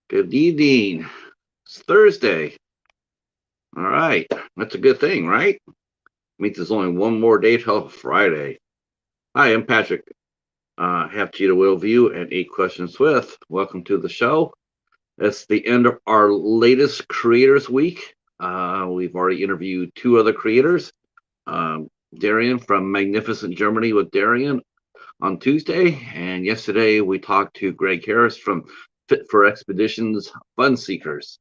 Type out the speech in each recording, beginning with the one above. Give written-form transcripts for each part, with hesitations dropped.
Good evening. It's Thursday. All right. That's a good thing, right? Means there's only one more day till Friday. Hi, I'm Patrick. Have Cheetah Will View and 8 Questions with. Welcome to the show. It's the end of our latest Creators Week. We've already interviewed two other creators. Darian from Magnificent Germany with Darian on Tuesday. And yesterday we talked to Greg Harris from Fit for Expeditions Fun Seekers.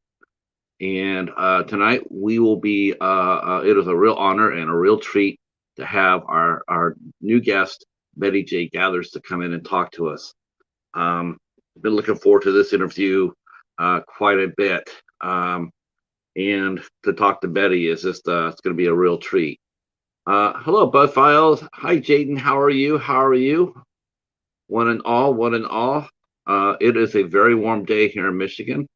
And tonight we will be, it is a real honor and a real treat to have our new guest, Betty J. Gathers, to come in and talk to us. I've been looking forward to this interview quite a bit. And to talk to Betty is just, it's going to be a real treat. Hello, Bud Files. Hi, Jaden. How are you? How are you? One and all, one and all. It is a very warm day here in Michigan.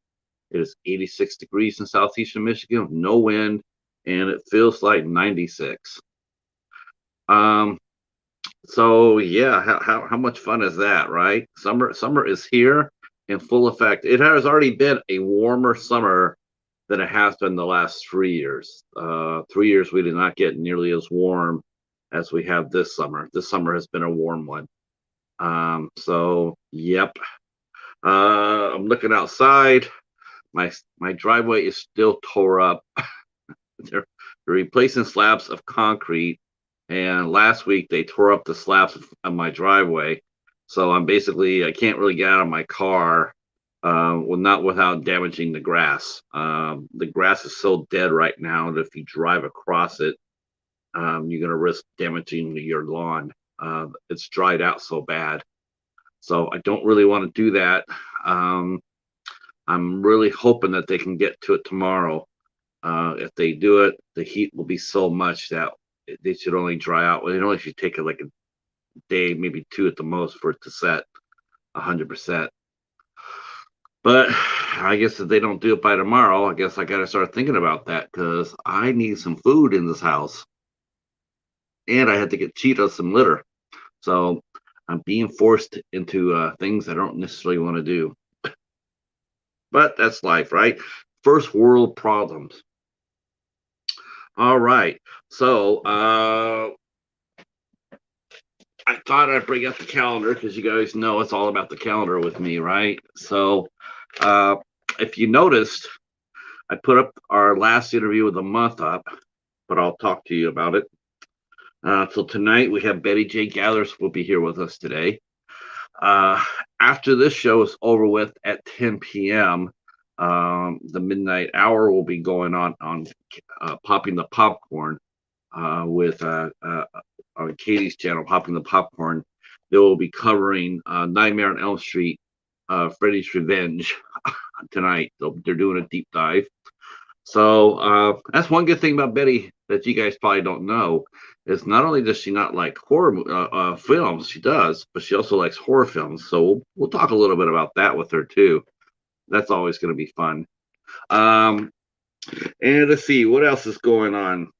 It is 86 degrees in southeastern Michigan, no wind, and it feels like 96. Um, so yeah, how much fun is that, right? Summer is here in full effect. It has already been a warmer summer than it has been the last 3 years. 3 years we did not get nearly as warm as we have this summer. This summer has been a warm one. So yep. I'm looking outside. My driveway is still tore up. they're, they're replacing slabs of concrete, and last week they tore up the slabs of my driveway. So I can't really get out of my car, well, not without damaging the grass. The grass is so dead right now that if you drive across it, you're going to risk damaging your lawn. It's dried out so bad. So I don't really want to do that. I'm really hoping that they can get to it tomorrow. If they do it, the heat will be so much that they should only dry out. Well, it only should take it like a day, maybe two at the most, for it to set 100%. But I guess if they don't do it by tomorrow, I guess I got to start thinking about that because I need some food in this house, and I had to get Cheetah some litter. So I'm being forced into things I don't necessarily want to do. But that's life, right? First world problems. All right. So I thought I'd bring up the calendar because you guys know it's all about the calendar with me, right? So uh, if you noticed, I put up our last interview of the month up, but I'll talk to you about it. So tonight we have Betty J. Gathers will be here with us today. Uh, After this show is over with at 10 p.m., the midnight hour will be going on Popping the Popcorn with on Katie's channel, Popping the Popcorn. They will be covering Nightmare on Elm Street, Freddy's Revenge tonight. They're doing a deep dive. So that's one good thing about Betty that you guys probably don't know is not only does she not like horror films, she does, but she also likes horror films. So we'll talk a little bit about that with her too. That's always going to be fun. Um, and let's see what else is going on.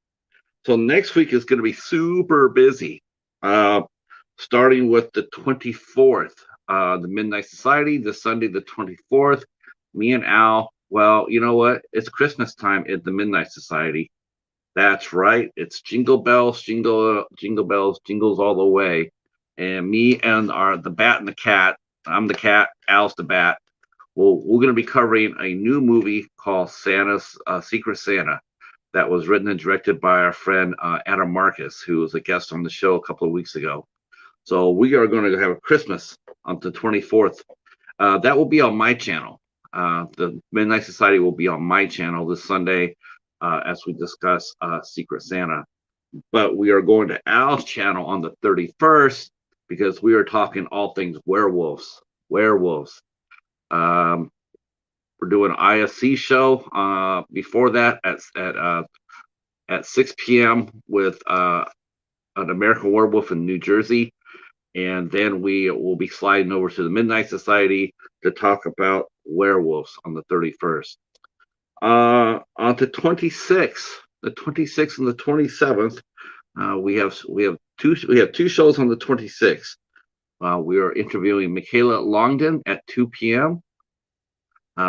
So next week is going to be super busy. Uh, Starting with the 24th, the Midnight Society, the Sunday the 24th. Me and Al. Well, you know what? It's Christmas time at the Midnight Society. That's right. It's jingle bells, jingle bells, jingles all the way. And me and the bat and the cat. I'm the cat. Al's the bat. Well, we're going to be covering a new movie called Santa's Secret Santa that was written and directed by our friend Adam Marcus, who was a guest on the show a couple of weeks ago. So we are going to have a Christmas on the 24th. That will be on my channel. The Midnight Society will be on my channel this Sunday as we discuss Secret Santa. But we are going to Al's channel on the 31st because we are talking all things werewolves. Werewolves. Um, we're doing an ISC show before that at 6 p.m. with an American Werewolf in New Jersey. And then we will be sliding over to the Midnight Society to talk about werewolves on the 31st. On the 26th and the 27th, we have two shows on the 26th. We are interviewing Michaela Longden at 2 p.m.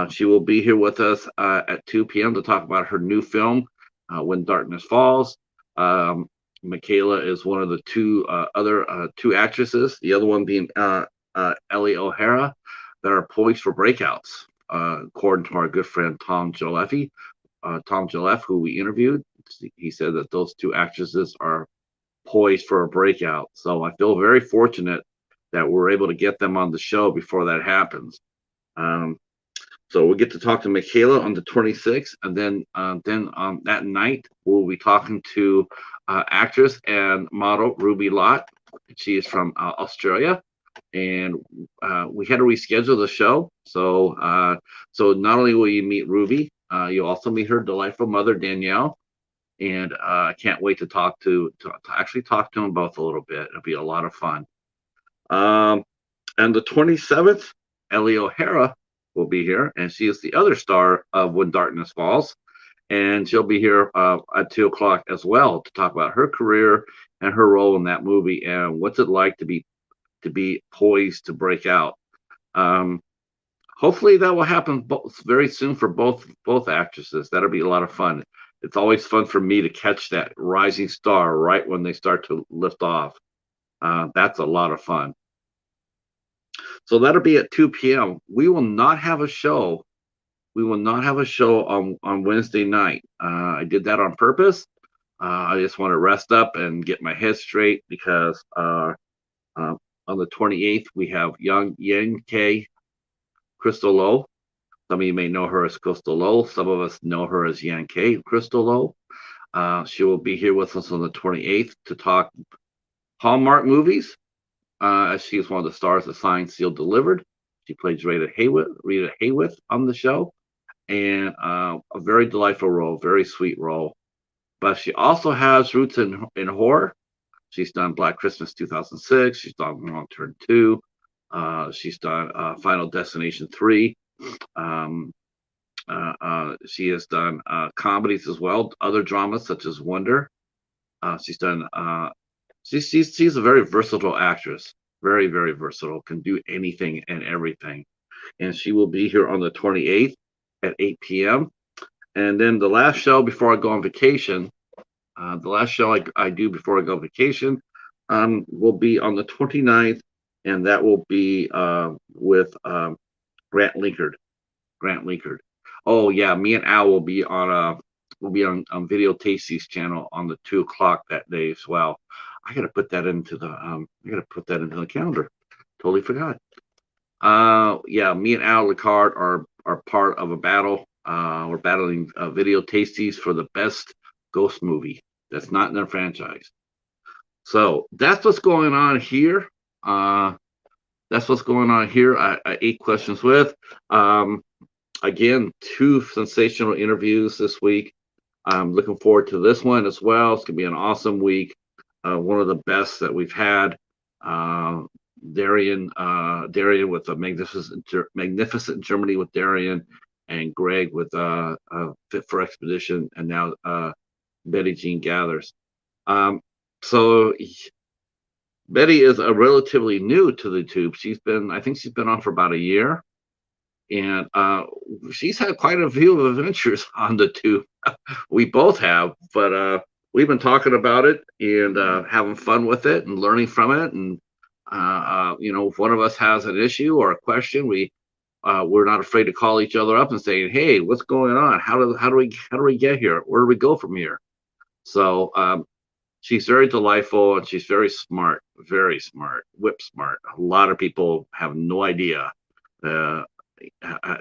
She will be here with us at 2 p.m. to talk about her new film, When Darkness Falls. Michaela is one of the two actresses, the other one being Ellie O'Hara, that are poised for breakouts, according to our good friend Tom Joleffe. Tom Joleffe, who we interviewed, he said that those two actresses are poised for a breakout. So I feel very fortunate that we're able to get them on the show before that happens. Um, so we'll get to talk to Michaela on the 26th, and then that night we'll be talking to actress and model Ruby Lott. She is from Australia, and we had to reschedule the show. So not only will you meet Ruby, you'll also meet her delightful mother Danielle, and I can't wait to actually talk to them both a little bit. It'll be a lot of fun. Um, and the 27th, Ellie O'Hara will be here, and she is the other star of When Darkness Falls, and she'll be here at 2 o'clock as well to talk about her career and her role in that movie and what's it like to be poised to break out. Um, Hopefully that will happen very soon for both actresses. That'll be a lot of fun. It's always fun for me to catch that rising star right when they start to lift off. That's a lot of fun. So that'll be at 2 p.m. We will not have a show. We will not have a show on Wednesday night. I did that on purpose. I just want to rest up and get my head straight because on the 28th we have young Yen K Crystal Lowe. Some of you may know her as Crystal Lowe. Some of us know her as Yan K Crystal Lowe. She will be here with us on the 28th to talk Hallmark movies. As she is one of the stars of Signed, Sealed, Delivered. She plays Rita Hayworth on the show, and a very delightful role, very sweet role. But she also has roots in horror. She's done Black Christmas 2006. She's done Wrong Turn 2. She's done Final Destination 3. She has done comedies as well, other dramas such as Wonder. She's done. She's a very versatile actress, very very versatile. Can do anything and everything, and she will be here on the 28th at 8 p.m. And then the last show before I go on vacation, the last show I do before I go on vacation, will be on the 29th, and that will be with Grant Linkard. Grant Linkard. Oh yeah, me and Al will be on Video Tasties channel on the 2 o'clock that day as well. I gotta put that into the calendar. Totally forgot. Yeah, me and Al Ricard are part of a battle. We're battling Video Tasties for the best ghost movie that's not in their franchise. So that's what's going on here. That's what's going on here. I 8 questions with. Again, 2 sensational interviews this week. I'm looking forward to this one as well. It's going to be an awesome week. One of the best that we've had. Darian with a magnificent Germany with Darian, and Greg with Fit for Expedition, and now Betty Jean Gathers. So Betty is relatively new to the tube. I think she's been on for about a year, and she's had quite a few adventures on the tube. We both have, but we've been talking about it and having fun with it and learning from it. And if one of us has an issue or a question, we're not afraid to call each other up and say, "Hey, what's going on? How do we get here? Where do we go from here?" So she's very delightful, and she's very smart, whip smart. A lot of people have no idea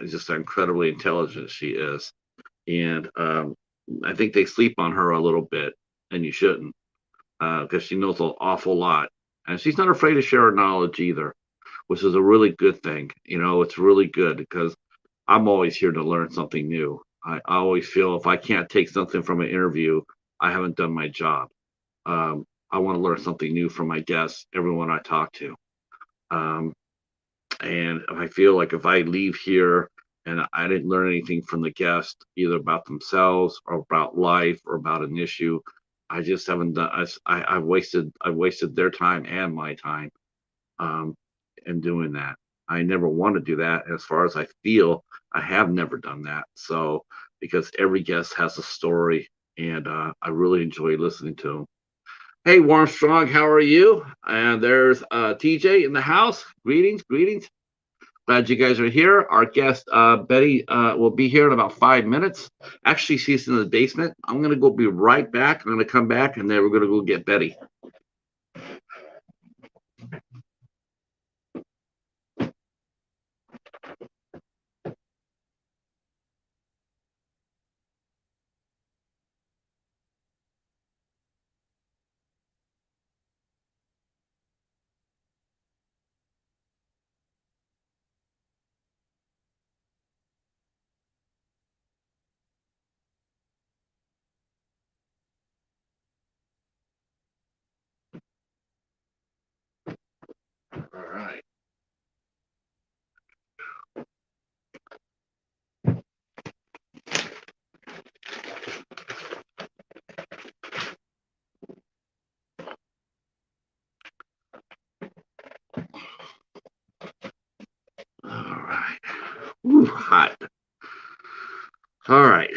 just how incredibly intelligent she is. And I think they sleep on her a little bit, and you shouldn't, because she knows an awful lot. And she's not afraid to share her knowledge either, which is a really good thing. It's really good because I'm always here to learn something new. I always feel if I can't take something from an interview, I haven't done my job. I want to learn something new from my guests, everyone I talk to. And I feel like if I leave here and I didn't learn anything from the guest, either about themselves or about life or about an issue, I just haven't done. I've wasted their time and my time in doing that. I never want to do that. As far as I feel, I have never done that. So because every guest has a story, and I really enjoy listening to them. Hey, Warm Strong, how are you? And there's TJ in the house. Greetings, greetings. Glad you guys are here. Our guest, Betty, will be here in about 5 minutes. Actually, she's in the basement. I'm going to go be right back. I'm going to come back, and then we're going to go get Betty. All right. All right. Ooh, hot. All right.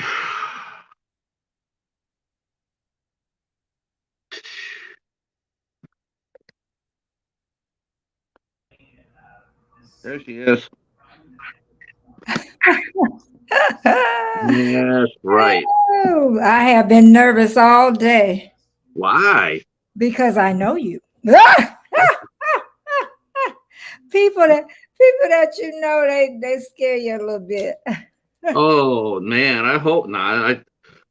There she is. Yes, right. Oh, I have been nervous all day Why? because I know you. People that you know, they scare you a little bit. Oh man, I hope not.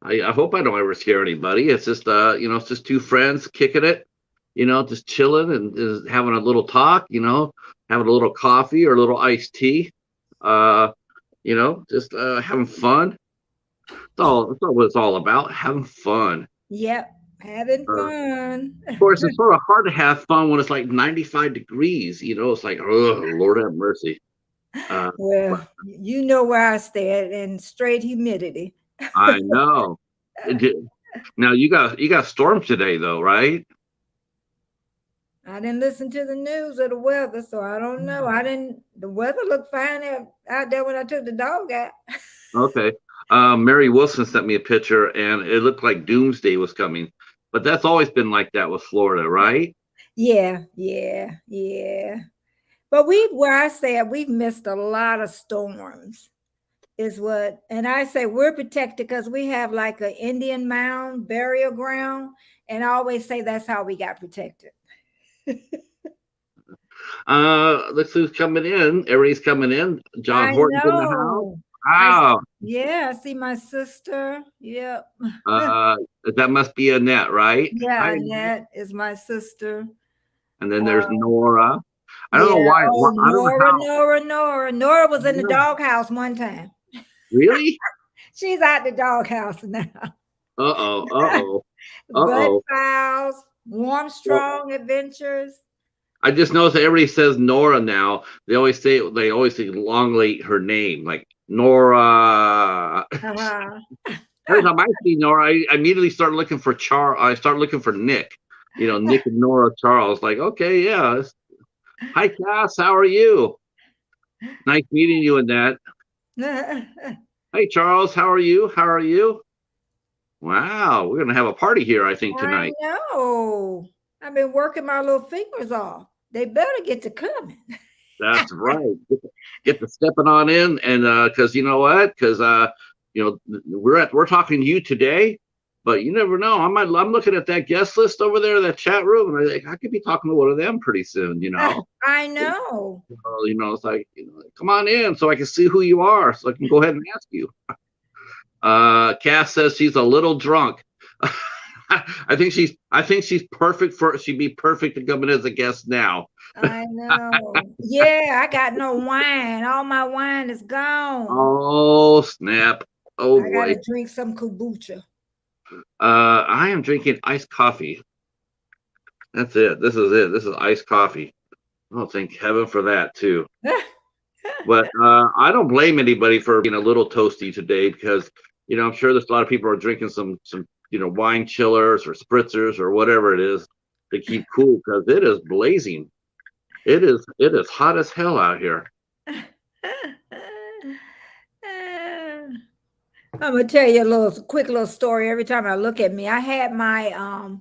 I hope I don't ever scare anybody. It's just it's just two friends kicking it, just chilling and just having a little talk, having a little coffee or a little iced tea. Uh, just having fun. That's all what it's all about, having fun. Yep, having Of fun. course, it's sort of hard to have fun when it's like 95 degrees. It's like, oh, Lord have mercy. Uh, but Well, you know where I stay in straight humidity. I know. Now you got storms today though, right? I didn't listen to the news or the weather, so I don't know. I didn't. The weather looked fine out there when I took the dog out. Okay. Mary Wilson sent me a picture, and it looked like doomsday was coming. But that's always been like that with Florida, right? Yeah, yeah, yeah. But where I say we've missed a lot of storms. Is what, and I say we're protected because we have like an Indian mound burial ground, and I always say that's how we got protected. Let's see who's coming in. Everybody's coming in. John I Horton's in the house. know. I Wow. Yeah, I see my sister. Yep. Uh, that must be Annette, right? Yeah, Hi, Annette. Annette is my sister. And then there's Uh, Nora. I don't know yeah. why. Oh, I don't know Nora, how. Nora, Nora. Nora was in the Yeah. doghouse one time. Really? She's out the doghouse now. Uh oh. Uh oh. Uh Bud oh. Files, Warm Well, Strong Adventures. I just noticed that everybody says Nora now. They always say elongate her name, like Nora. Uh-huh. Every time I see Nora, I immediately start looking for I start looking for Nick. Nick and Nora Charles. Like, okay, yeah. Hi, Cass. How are you? Nice meeting you in that. Hey, Charles. How are you? How are you? Wow, we're gonna have a party here, I think, I tonight. know. I've been working my little fingers off. They better get to coming. That's right. Get the stepping on in, and because you know what? Because we're talking to you today, but you never know. I'm looking at that guest list over there, that chat room, and I think I could be talking to one of them pretty soon. I know. It's like come on in so I can see who you are, so I can go ahead and ask you. Cass says she's a little drunk. I think she's perfect she'd be perfect to come in as a guest now. I know. Yeah, I got no wine. All my wine is gone. Oh snap! Oh I boy. gotta drink some kombucha. I am drinking iced coffee. That's it. This is it. This is iced coffee. Oh, thank heaven for that too. But I don't blame anybody for being a little toasty today because I'm sure there's a lot of people are drinking some wine chillers or spritzers or whatever it is to keep cool because it is blazing. It is hot as hell out here. I'm gonna tell you a quick little story. Every time I look at me, I had my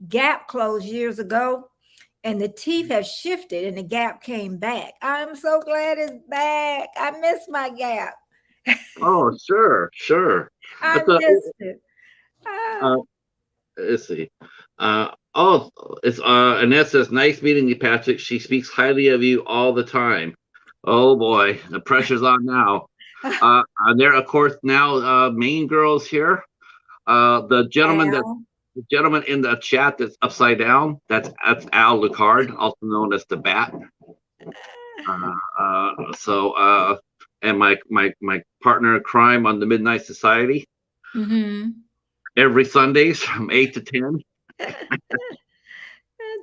gap closed years ago, and the teeth have shifted, and the gap came back. I'm so glad it's back. I miss my gap. Oh, sure, sure. I But the missed it. Ah, uh, let's see. Oh, it's Annette says, "Nice meeting you, Patrick. She speaks highly of you all the time." Oh boy, the pressure's on now. There, of course, now main girls here. The gentleman that Al. the gentleman in the chat that's upside down. That's Al Lucard, also known as the Bat. And my partner in crime on the Midnight Society Mm-hmm. every Sundays from 8 to 10.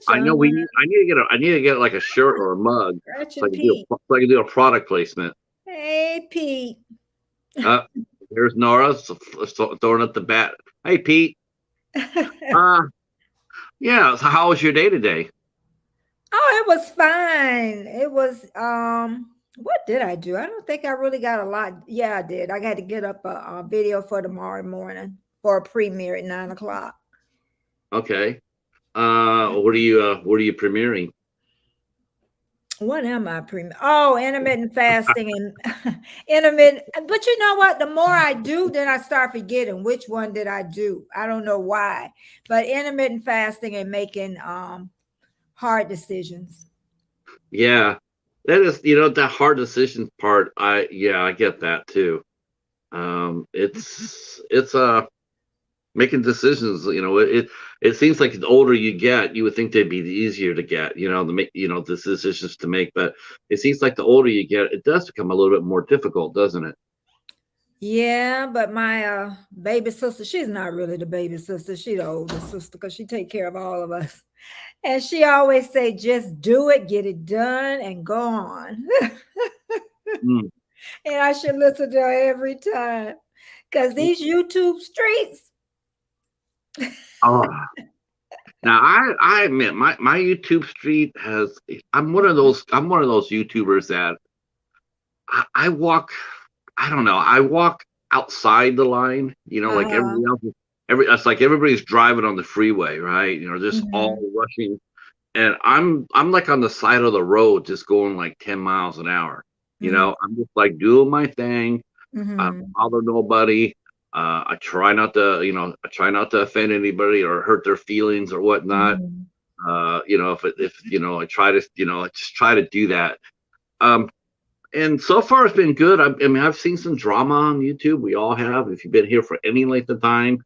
I know John, I need to get like a shirt or a mug Scratch so and Pete. I can do a product placement. Hey, Pete. Uh, there's Nora throwing up the bat. Hey Pete. Uh yeah. So how was your day today? Oh, it was fine. It was what did I do? I don't think I really got a lot. Yeah, I did. I got to get up a video for tomorrow morning for a premiere at 9 o'clock. Okay. What are you premiering? What am I premiering? Oh, intermittent fasting and intermittent. But you know what? The more I do, then I start forgetting which one did I do. I don't know why. But intermittent fasting and making hard decisions. Yeah. That is, the hard decision part. I get that too. It's making decisions. It seems like the older you get, you would think they'd be easier to get. To make the decisions to make, but it seems like the older you get, it does become a little bit more difficult, doesn't it? Yeah, but my baby sister, she's not really the baby sister. She the older sister because she take care of all of us. And she always say, just do it, get it done, and go on. Mm. And I should listen to her every time. Because these YouTube streets. Oh, now I admit my YouTube street has. I'm one of those YouTubers that I walk. I don't know. I walk outside the line. Like Uh-huh. everybody else. It's like everybody's driving on the freeway, right? Just all Mhm. rushing, and I'm like on the side of the road, just going like 10 miles an hour. Mhm. I'm just like doing my thing. I don't Mhm. bother nobody. I try not to offend anybody or hurt their feelings or whatnot. Mhm. If I just try to do that. Um, and so far it's been good. I mean, I've seen some drama on YouTube. We all have. If you've been here for any length of time,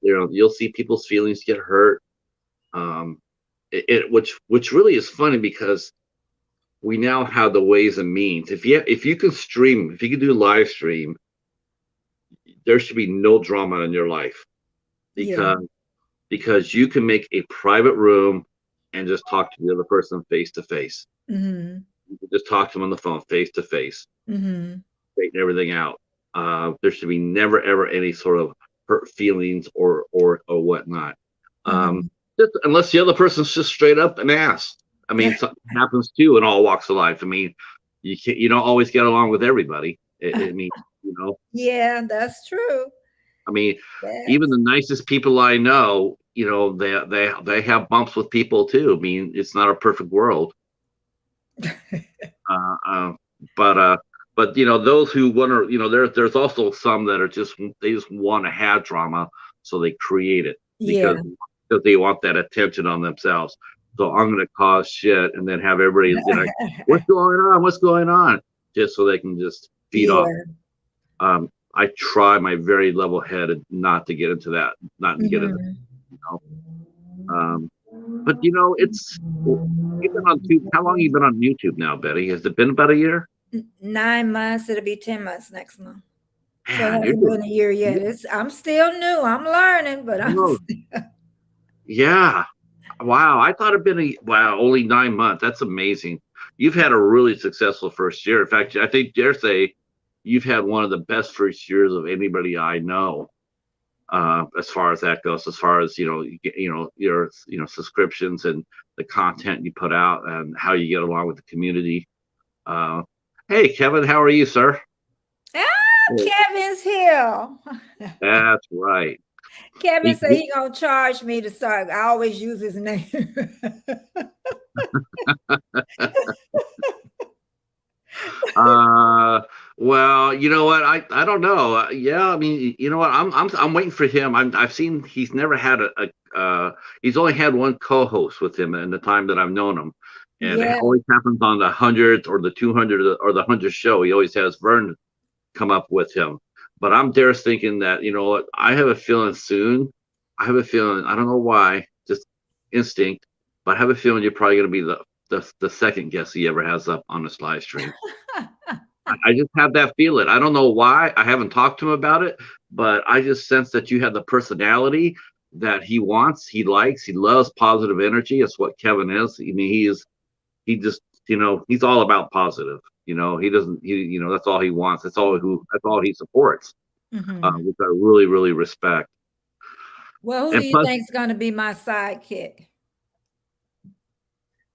you'll see people's feelings get hurt. Um, which really is funny because we now have the ways and means. If you can stream, if you can do live stream, there should be no drama in your life Yeah. because you can make a private room and just talk to the other person face to face. Mhm. You can just talk to them on the phone face to face, Mhm. straighten everything out. There should be never ever any sort of hurt feelings or whatnot. Um, Mhm. just, unless the other person's just straight up an ass. I mean, something happens too in all walks of life. I mean, you don't always get along with everybody. I mean, you know, Yeah, that's true. I mean, even That's the nicest people I know, they have bumps with people too. I mean, it's not a perfect world. Uh, uh, but those who want to, there's also some that are they just want to have drama, so they create it yeah. because they want that attention on themselves. So I'm going to cause shit and then have everybody, what's going on? What's going on? Just so they can just feed off. Yeah. I try my very level headed not to get into that, not to get into, Mhm. you know. Um, but it's you've been on YouTube. How long have you been on YouTube now, Betty? Has it been about a year? 9 months. It'll be 10 months next month. So it Man, you're hasn't doing, been a year yet. you I'm still new. I'm learning, but I'm know, yeah. Wow, I thought it'd been only 9 months. That's amazing. You've had a really successful first year. In fact, I think dare say you've had one of the best first years of anybody I know. As far as that goes, as far as your subscriptions and the content you put out and how you get along with the community. Uh, Hey, Kevin, how are you, sir? Ah, Hey, Kevin's here. that's right. Kevin He, said he gonna charge me to start. I always use his name. uh, well, you know what? I don't know. Yeah, I mean, you know what? I'm waiting for him. I've seen he's never had he's only had one co-host with him in the time that I've known him, and it Yeah. always happens on the 100th or the 200th or the 100th show. He always has Vern come up with him. But I'm just thinking that, you know what, I have a feeling soon. I have a feeling, I don't know why, just instinct, but I have a feeling you're probably going to be the second guest he ever has up on this live stream. I just have that feeling. I don't know why. I haven't talked to him about it, but I just sense that you have the personality that he wants, he likes, he loves positive energy. It's what Kevin is. I mean, he just, he's all about positive. He doesn't, that's all he wants. That's all he supports, Mhm. which I really, really respect. Well, who do And you plus, think is gonna be my sidekick?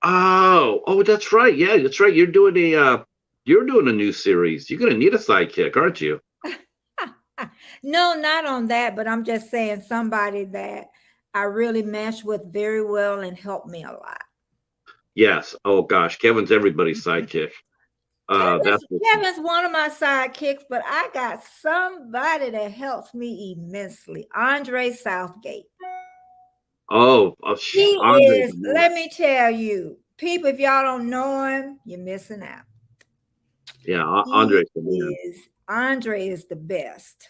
oh, that's right. Yeah, that's right. You're doing a new series. You're gonna need a sidekick, aren't you? No, not on that, but I'm just saying somebody that I really mesh with very well and help me a lot. Yes. Oh gosh, Kevin's everybody's sidekick. That's Kevin's one of my sidekicks, but I got somebody that helps me immensely. Andre Southgate. oh, He Andre's is, the man. let me tell you, people, if y'all don't know him, you're missing out. Yeah, He Andre's the man. is, Andre is the best.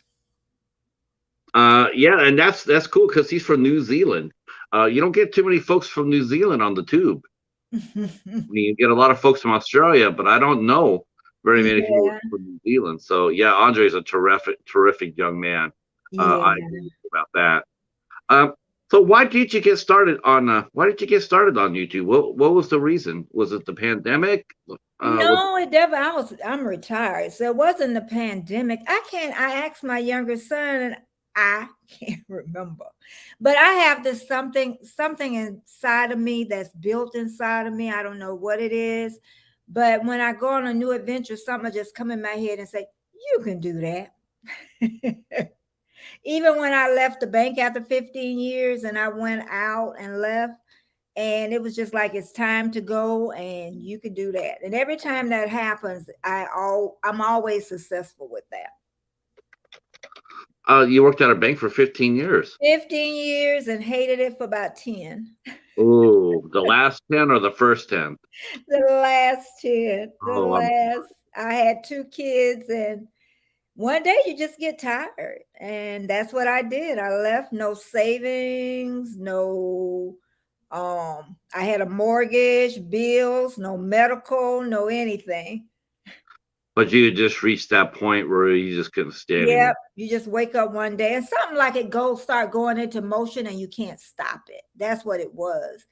Yeah, and that's cool because he's from New Zealand. You don't get too many folks from New Zealand on the tube. I mean, you get a lot of folks from Australia, but I don't know very many people Yeah, from New Zealand. So yeah, Andre's a terrific, terrific young man. I yeah. agree with you about that. So why did you get started on YouTube? What was the reason? Was it the pandemic? Was No, it never. I'm retired, so it wasn't the pandemic. I asked my younger son, and I can't remember. But I have this something inside of me that's built inside of me. I don't know what it is, but when I go on a new adventure, something will just come in my head and say, "You can do that." Even when I left the bank after 15 years and I went out and left, and it was just like it's time to go and you can do that. And every time that happens, I'm always successful with that. you worked at a bank for 15 years? 15 years and hated it for about 10. Oh, the last 10 or the first 10? The last 10, the Oh, last, I had 2 kids, and one day you just get tired. And that's what I did. I left, no savings, no, I had a mortgage, bills, no medical, no anything. but you had just reached that point where you just couldn't stay anymore. Yep, you just wake up one day and something like it start going into motion and you can't stop it. That's what it was.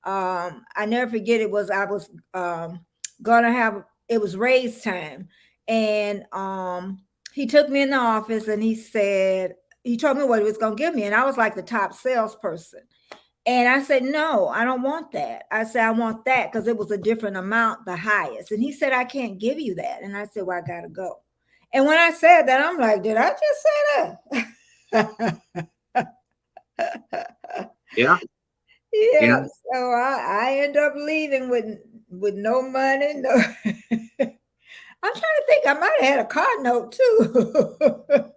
I never forget I was gonna have it was raise time, and he took me in the office and he told me what he was gonna give me, and I was like the top salesperson. And I said, no, I don't want that. I said, I want that because it was a different amount, the highest. And he said, I can't give you that. And I said, well, I got to go. And when I said that, I'm like, did I just say that? Yeah, yeah. Yeah. So I end up leaving with no money. No. I'm trying to think. I might have had a car note too.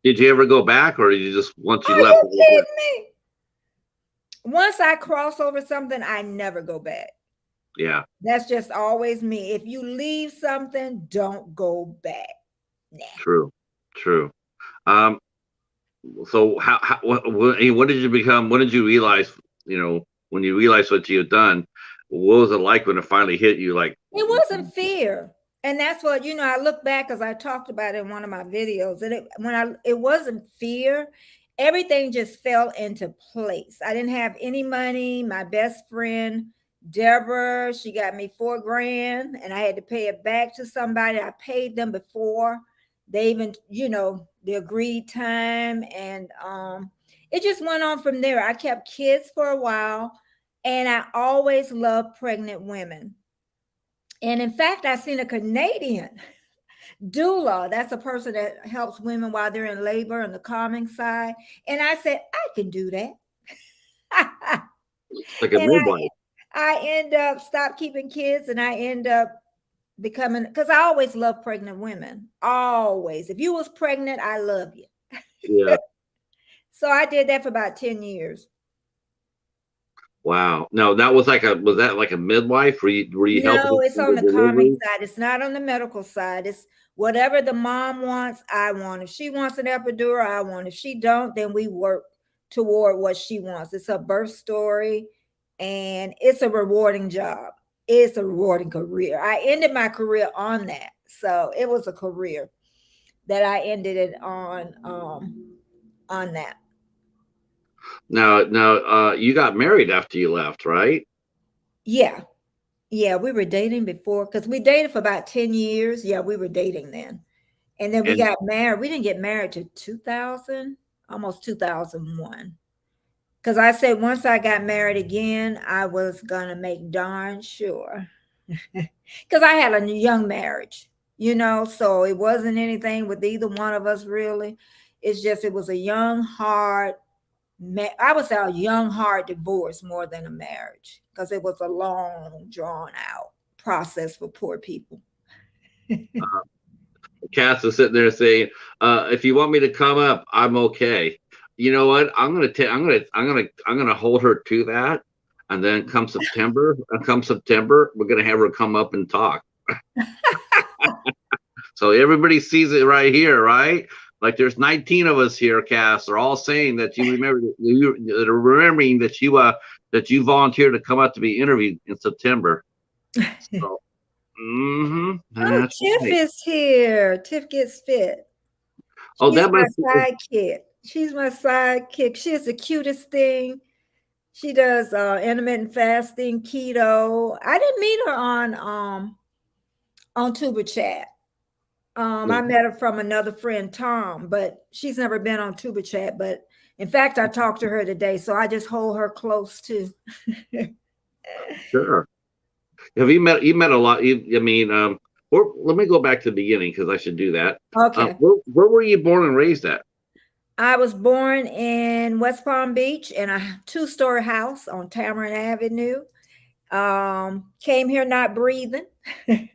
Did you ever go back, or did you just once you Are left? you kidding me? Once I cross over something, I never go back. Yeah, That's just always me. If you leave something, don't go back. Nah. true, true. Um, so what did you become? When did you realize? When you realized what you had done, what was it like when it finally hit you? Like, It wasn't fear. And that's what, I look back as I talked about in one of my videos. And it wasn't fear. Everything just fell into place. I didn't have any money. My best friend, Deborah, she got me $4,000 and I had to pay it back to somebody. I paid them before they even, the agreed time. And it just went on from there. I kept kids for a while, and I always loved pregnant women. And in fact, I seen a Canadian doula. That's a person that helps women while they're in labor on the calming side. And I said, I can do that. Like a And midwife. I end up stop keeping kids, and I end up becoming, because I always love pregnant women. Always. If you was pregnant, I love you. Yeah. So I did that for about 10 years. Wow. No, that was like a was that like a midwife? Were you No, helping it's with on the the calming delivery? side. It's not on the medical side. It's whatever the mom wants, I want. If she wants an epidural, I want. If she don't, then we work toward what she wants. It's a birth story, and it's a rewarding job. It's a rewarding career. I ended my career on that. So it was a career that I ended it on that. Now, you got married after you left, right? Yeah. Yeah, we were dating before because we dated for about 10 years. Yeah, we were dating then. And then we And got married. We didn't get married to 2000, almost 2001. Because I said once I got married again, I was going to make darn sure. Because I had a young marriage, so it wasn't anything with either one of us really. It's just, it was a young, hard, I would say a young, hard divorce more than a marriage because it was a long, drawn out process for poor people. Cass is sitting there saying, "If you want me to come up, I'm okay." You know what? I'm gonna hold her to that, and then come September, we're gonna have her come up and talk. So everybody sees it right here, right? Like there's 19 of us here, Cass. They're all saying that you remember that are remembering that you volunteered to come up to be interviewed in September. So, Oh, that's Tiff right. is here. Tiff gets fit. Oh, She's that my must be. sidekick. She's my sidekick. She is the cutest thing. She does intermittent fasting, keto. I didn't meet her on Tuber Chat. I met her from another friend, Tom, but she's never been on Tuber Chat. But in fact, I talked to her today, so I just hold her close too. Sure. Have you met a lot? I mean, let me go back to the beginning because I should do that. Okay. Where were you born and raised at? I was born in West Palm Beach in a two-story house on Tamarind Avenue. Came here not breathing. And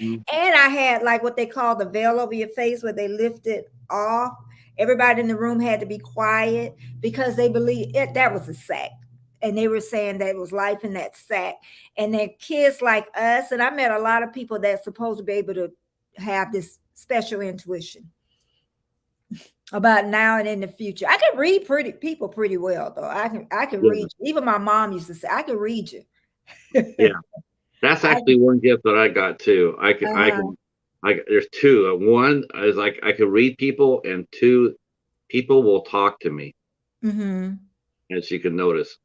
Mm. I had like what they call the veil over your face where they lift it off. Everybody in the room had to be quiet because they believed that was a sack. And they were saying that it was life in that sack. And then kids like us, and I met a lot of people that's supposed to be able to have this special intuition about now and in the future. I can read pretty people pretty well though. I can Yeah, read you. Even my mom used to say, I can read you. yeah. That's I, actually one gift that I got too. uh-huh. There's two. One is like I can read people, and two, people will talk to me, Mm-hmm. as you can notice.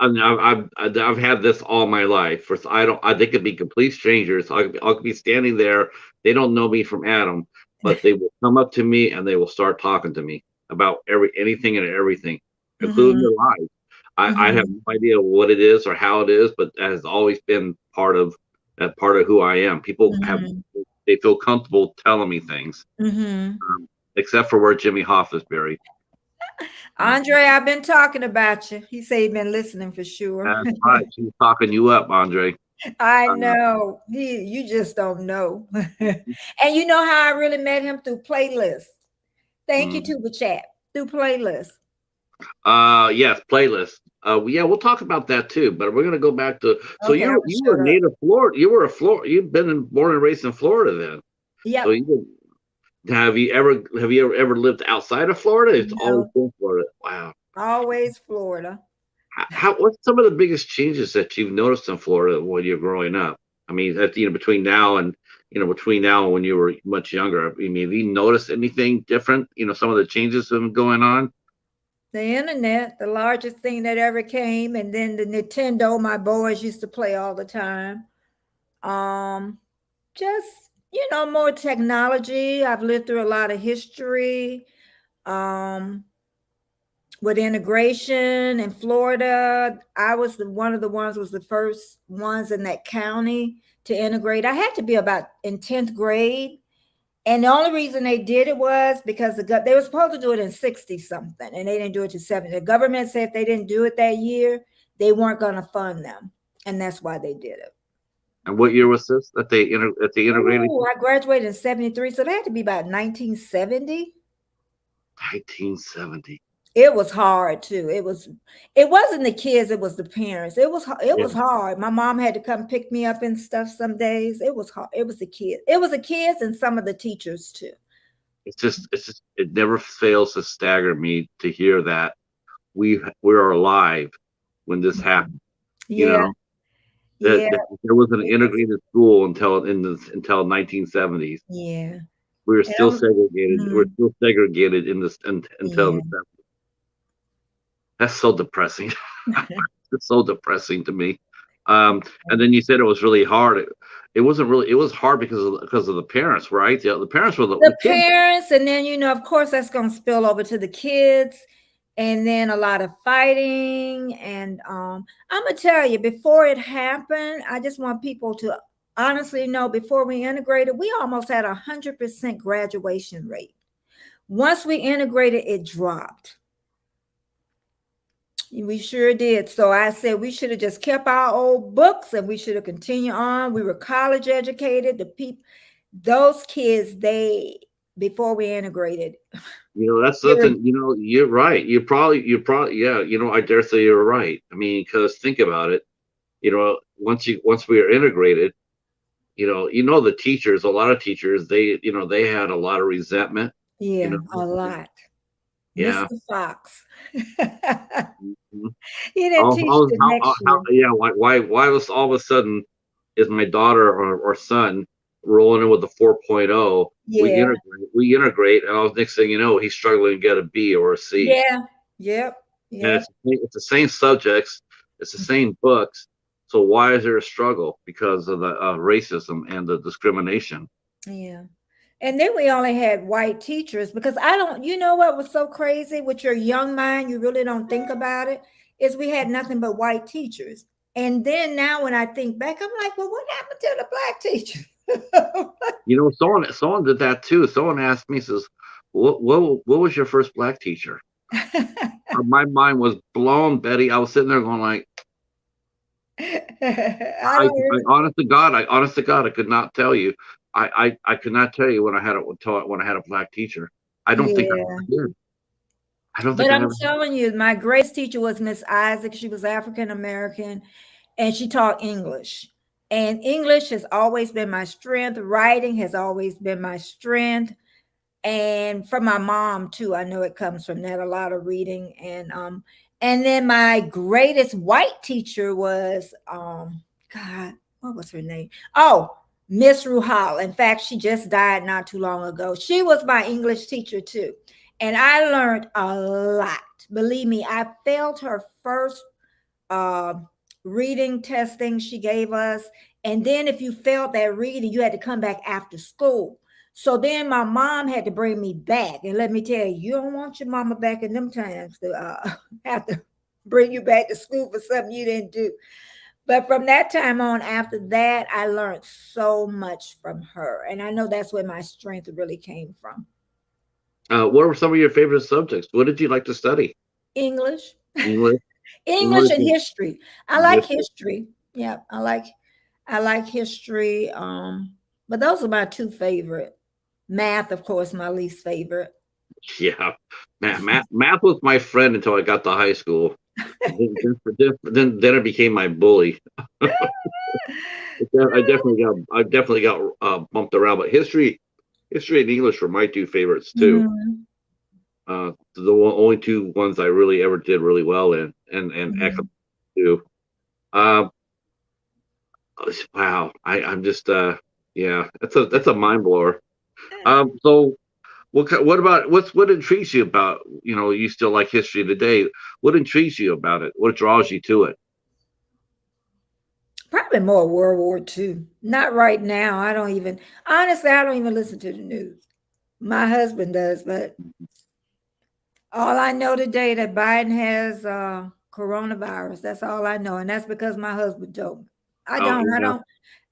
I've had this all my life. For I don't. They could be complete strangers. I'll be standing there. They don't know me from Adam, but they will come up to me and they will start talking to me about anything and everything, including Mm-hmm. their lives. I have Mm-hmm. no idea what it is or how it is, but that has always been part of who I am. Mm-hmm. They feel comfortable telling me things, Mm-hmm. except for where Jimmy Hoff is buried. Uh, Andre, I've been talking about you. He said he's been listening for sure. that's right. She's talking you up, Andre. I Uh, know. You just don't know. And you know how I really met him through playlists. Thank you mm. to the chat. Through playlists. Yes, playlist. Yeah, we'll talk about that too. But we're gonna go back to. So Okay, I'm you gonna you were shut up. native Florida. You were a Florida. You've been born and raised in Florida then. So Yep. have you ever lived outside of Florida? It's always No, been Florida. Wow. always Florida. What's some of the biggest changes that you've noticed in Florida when you're growing up? I mean, between now and when you were much younger. I mean, have you noticed anything different? Some of the changes that have been going on. The internet, the largest thing that ever came, and then the Nintendo my boys used to play all the time. Um, just more technology. I've lived through a lot of history. Um, with integration in Florida. I was one of the ones was the first ones in that county to integrate. I had to be about in 10th grade. And the only reason they did it was because they were supposed to do it in 60 something and they didn't do it to 70. The government said if they didn't do it that year, they weren't going to fund them. And that's why they did it. And what year was this that they integrated? Ooh, I graduated in 73, so that had to be about 1970. 1970. It was hard too. It wasn't the kids, it was the parents. It was hard. My mom had to come pick me up and stuff some days. It was hard. It was the kids. It was the kids and some of the teachers too. It never fails to stagger me to hear that we're alive when this happened. You Yeah. know, that there was an integrated school until 1970s. Yeah. We were still segregated. Mhm. We're still segregated in this until Yeah. the 70s. That's so depressing. It's so depressing to me. And then you said it was really hard. It wasn't really. It was hard because of the parents, right? The parents were the kids. Parents, and then of course, that's going to spill over to the kids, and then a lot of fighting. And I'm gonna tell you, before it happened, I just want people to honestly know, before we integrated, we almost had 100% graduation rate. Once we integrated, it dropped. We sure did. So I said we should have just kept our old books and we should have continued on. We were college educated. The people, those kids, before we integrated. That's something. You're right. You probably, yeah. I dare say you're right. I mean, because think about it. Once we are integrated, the teachers. A lot of teachers, they had a lot of resentment. Yeah, a lot. Yeah. Mr. Fox. Mhm. He didn't teach the next year. Yeah. Why was all of a sudden is my daughter or son rolling in with a 4.0? Yeah. We integrate, and all next thing you know, he's struggling to get a B or a C. Yeah. Yep. And it's the same subjects, it's the same books. So why is there a struggle? Because of the racism and the discrimination. Yeah. And then we only had white teachers because what was so crazy with your young mind, you really don't think about it, is we had nothing but white teachers. And then now when I think back, I'm like, well, what happened to the black teachers? Someone did that too. Someone asked me, says, what was your first black teacher? My mind was blown, Betty. I was sitting there going like, honest to God, I could not tell you. I could not tell you when I had a black teacher. I don't think I ever did. I don't think. But I'm telling you, my greatest teacher was Miss Isaac. She was African American, and she taught English. And English has always been my strength. Writing has always been my strength. And from my mom too, I know it comes from that, a lot of reading. And then my greatest white teacher was God, what was her name? Oh, Miss Ruhal. In fact, she just died not too long ago. She was my English teacher too. And I learned a lot. Believe me, I failed her first reading testing she gave us. And then if you failed that reading, you had to come back after school. So then my mom had to bring me back. And let me tell you, you don't want your mama back in them times to have to bring you back to school for something you didn't do. But from that time on, after that, I learned so much from her. And I know that's where my strength really came from. What were some of your favorite subjects? What did you like to study? English. English. English and history. I like history. Yeah, I like history. But those are my two favorite. Math, of course, my least favorite. Yeah, math was my friend until I got to high school. then it became my bully. I definitely got bumped around. But history and English were my two favorites too. Mm-hmm. The only two ones I really ever did really well in, and economics too. Wow, I'm just that's a mind blower. So what intrigues you about, you still like history today? What intrigues you about it? What draws you to it? Probably more World War II. Not right now. I don't even listen to the news. My husband does, but All I know today that Biden has coronavirus. That's all I know, and that's because my husband told me. I Oh, don't. I yeah. don't.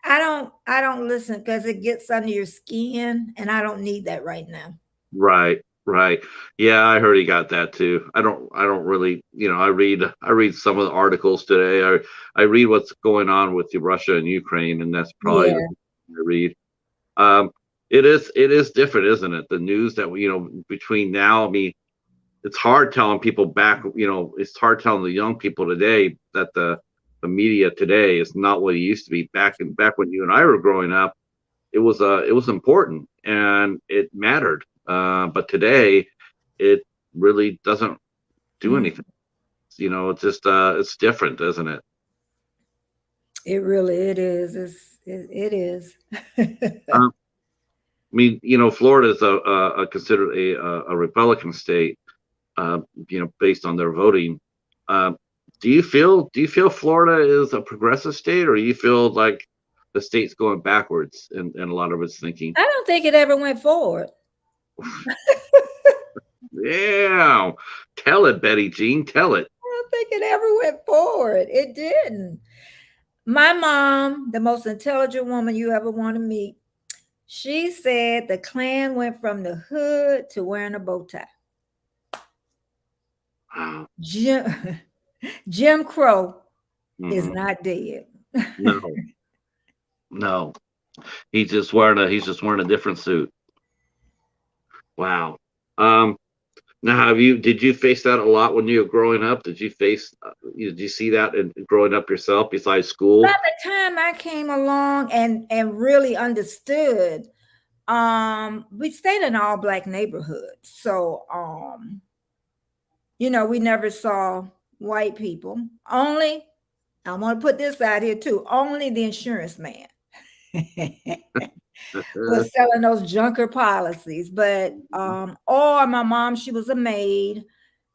I don't. I don't listen because it gets under your skin, and I don't need that right now. Right, right. Yeah, I heard he got that too. I don't really, I read some of the articles today. I read what's going on with Russia and Ukraine, and that's probably the Yeah. thing I read. Um, it is different, isn't it? The news that between now, I mean, it's hard telling people back, it's hard telling the young people today that the media today is not what it used to be back when you and I were growing up. It was important and it mattered. But today, it really doesn't do Mm, anything. It's just it's different, isn't it? it really it is. It is. Um, I mean, Florida is a considered a Republican state. Uh, based on their voting. Um, do you feel Florida is a progressive state, or you feel like the state's going backwards in a lot of its thinking? I don't think it ever went forward. Yeah, tell it, Betty Jean, tell it. I don't think it ever went forward. It didn't. My mom, the most intelligent woman you ever want to meet, she said the Klan went from the hood to wearing a bow tie. Wow. Jim, Jim Crow is Mm-mm. not dead. No, no, he's just wearing a different suit. Wow. Um, Now, did you face that a lot when you were growing up? Did you see that in growing up yourself besides By school? the time I came along and really understood, we stayed in all black neighborhoods. So we never saw white people. Only I want to put this out here too. Only the insurance man was selling those junker policies. But or my mom, she was a maid,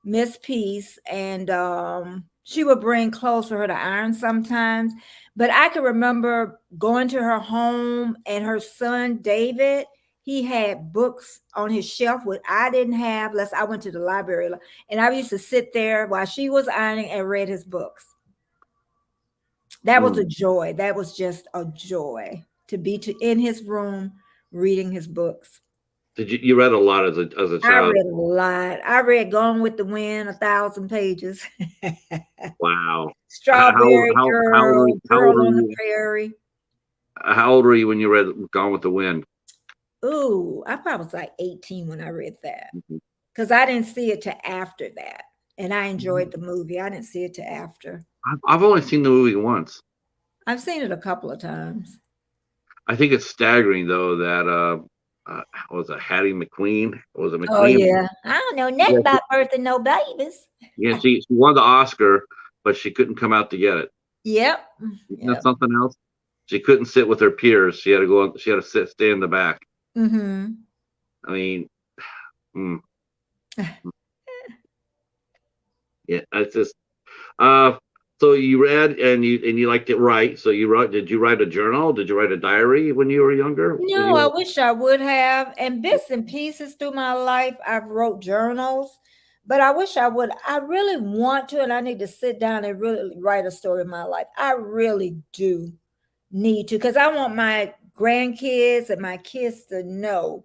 Miss Peace, and she would bring clothes for her to iron sometimes. But I can remember going to her home and her son David, he had books on his shelf what I didn't have unless I went to the library. And I used to sit there while she was ironing and read his books. That was a Mm. joy. That was just a joy to be in his room reading his books. Did you read a lot as a I child? read a lot. I read Gone with the Wind, 1,000 pages. Wow. Strawberry How old were Girl, you, Girl on the Prairie. how old were you when you read Gone with the Wind? Ooh, I probably was like 18 when I read that Mhm. because I didn't see it till after that. And I Mhm. enjoyed the movie. I didn't see it till after. I've only seen the movie once. I've seen it a couple of times. I think it's staggering though that was it Hattie McQueen? Was it Oh, McQueen? yeah. I don't know nothing Yeah, about birthing no babies. yeah, she won the Oscar, but she couldn't come out to get it. Yep. Isn't that Yep. something else? She couldn't sit with her peers. She had to go. She had to stay in the back. Mm-hmm. I mean, mm, yeah, it's just. Uh, so you read and you liked it, right? So you wrote. Did you write a journal? Did you write a diary when you were younger? When No, you I were, wish I would have. And bits and pieces through my life, I've wrote journals, but I wish I would. I really want to, and I need to sit down and really write a story of my life. I really do need to, because I want my grandkids and my kids to know,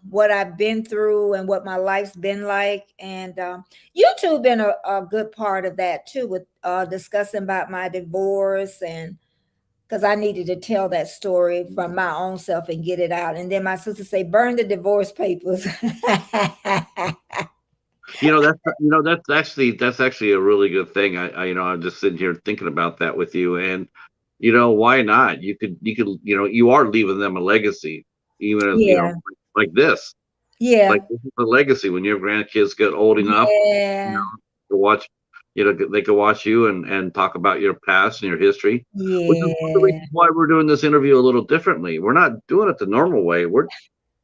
what I've been through and what my life's been like. And YouTube been a good part of that too, with discussing about my divorce and because I needed to tell that story from my own self and get it out. And then my sister say, burn the divorce papers. that's actually a really good thing. I'm just sitting here thinking about that with you, and why not? You are leaving them a legacy, even as Yeah, like this. Like yeah, this is a legacy when your grandkids get old enough, you know, yeah, to watch, they could watch you and talk about your past and your history, which is one of the yeah. reasons why we're doing this interview a little differently. We're not doing it the normal way.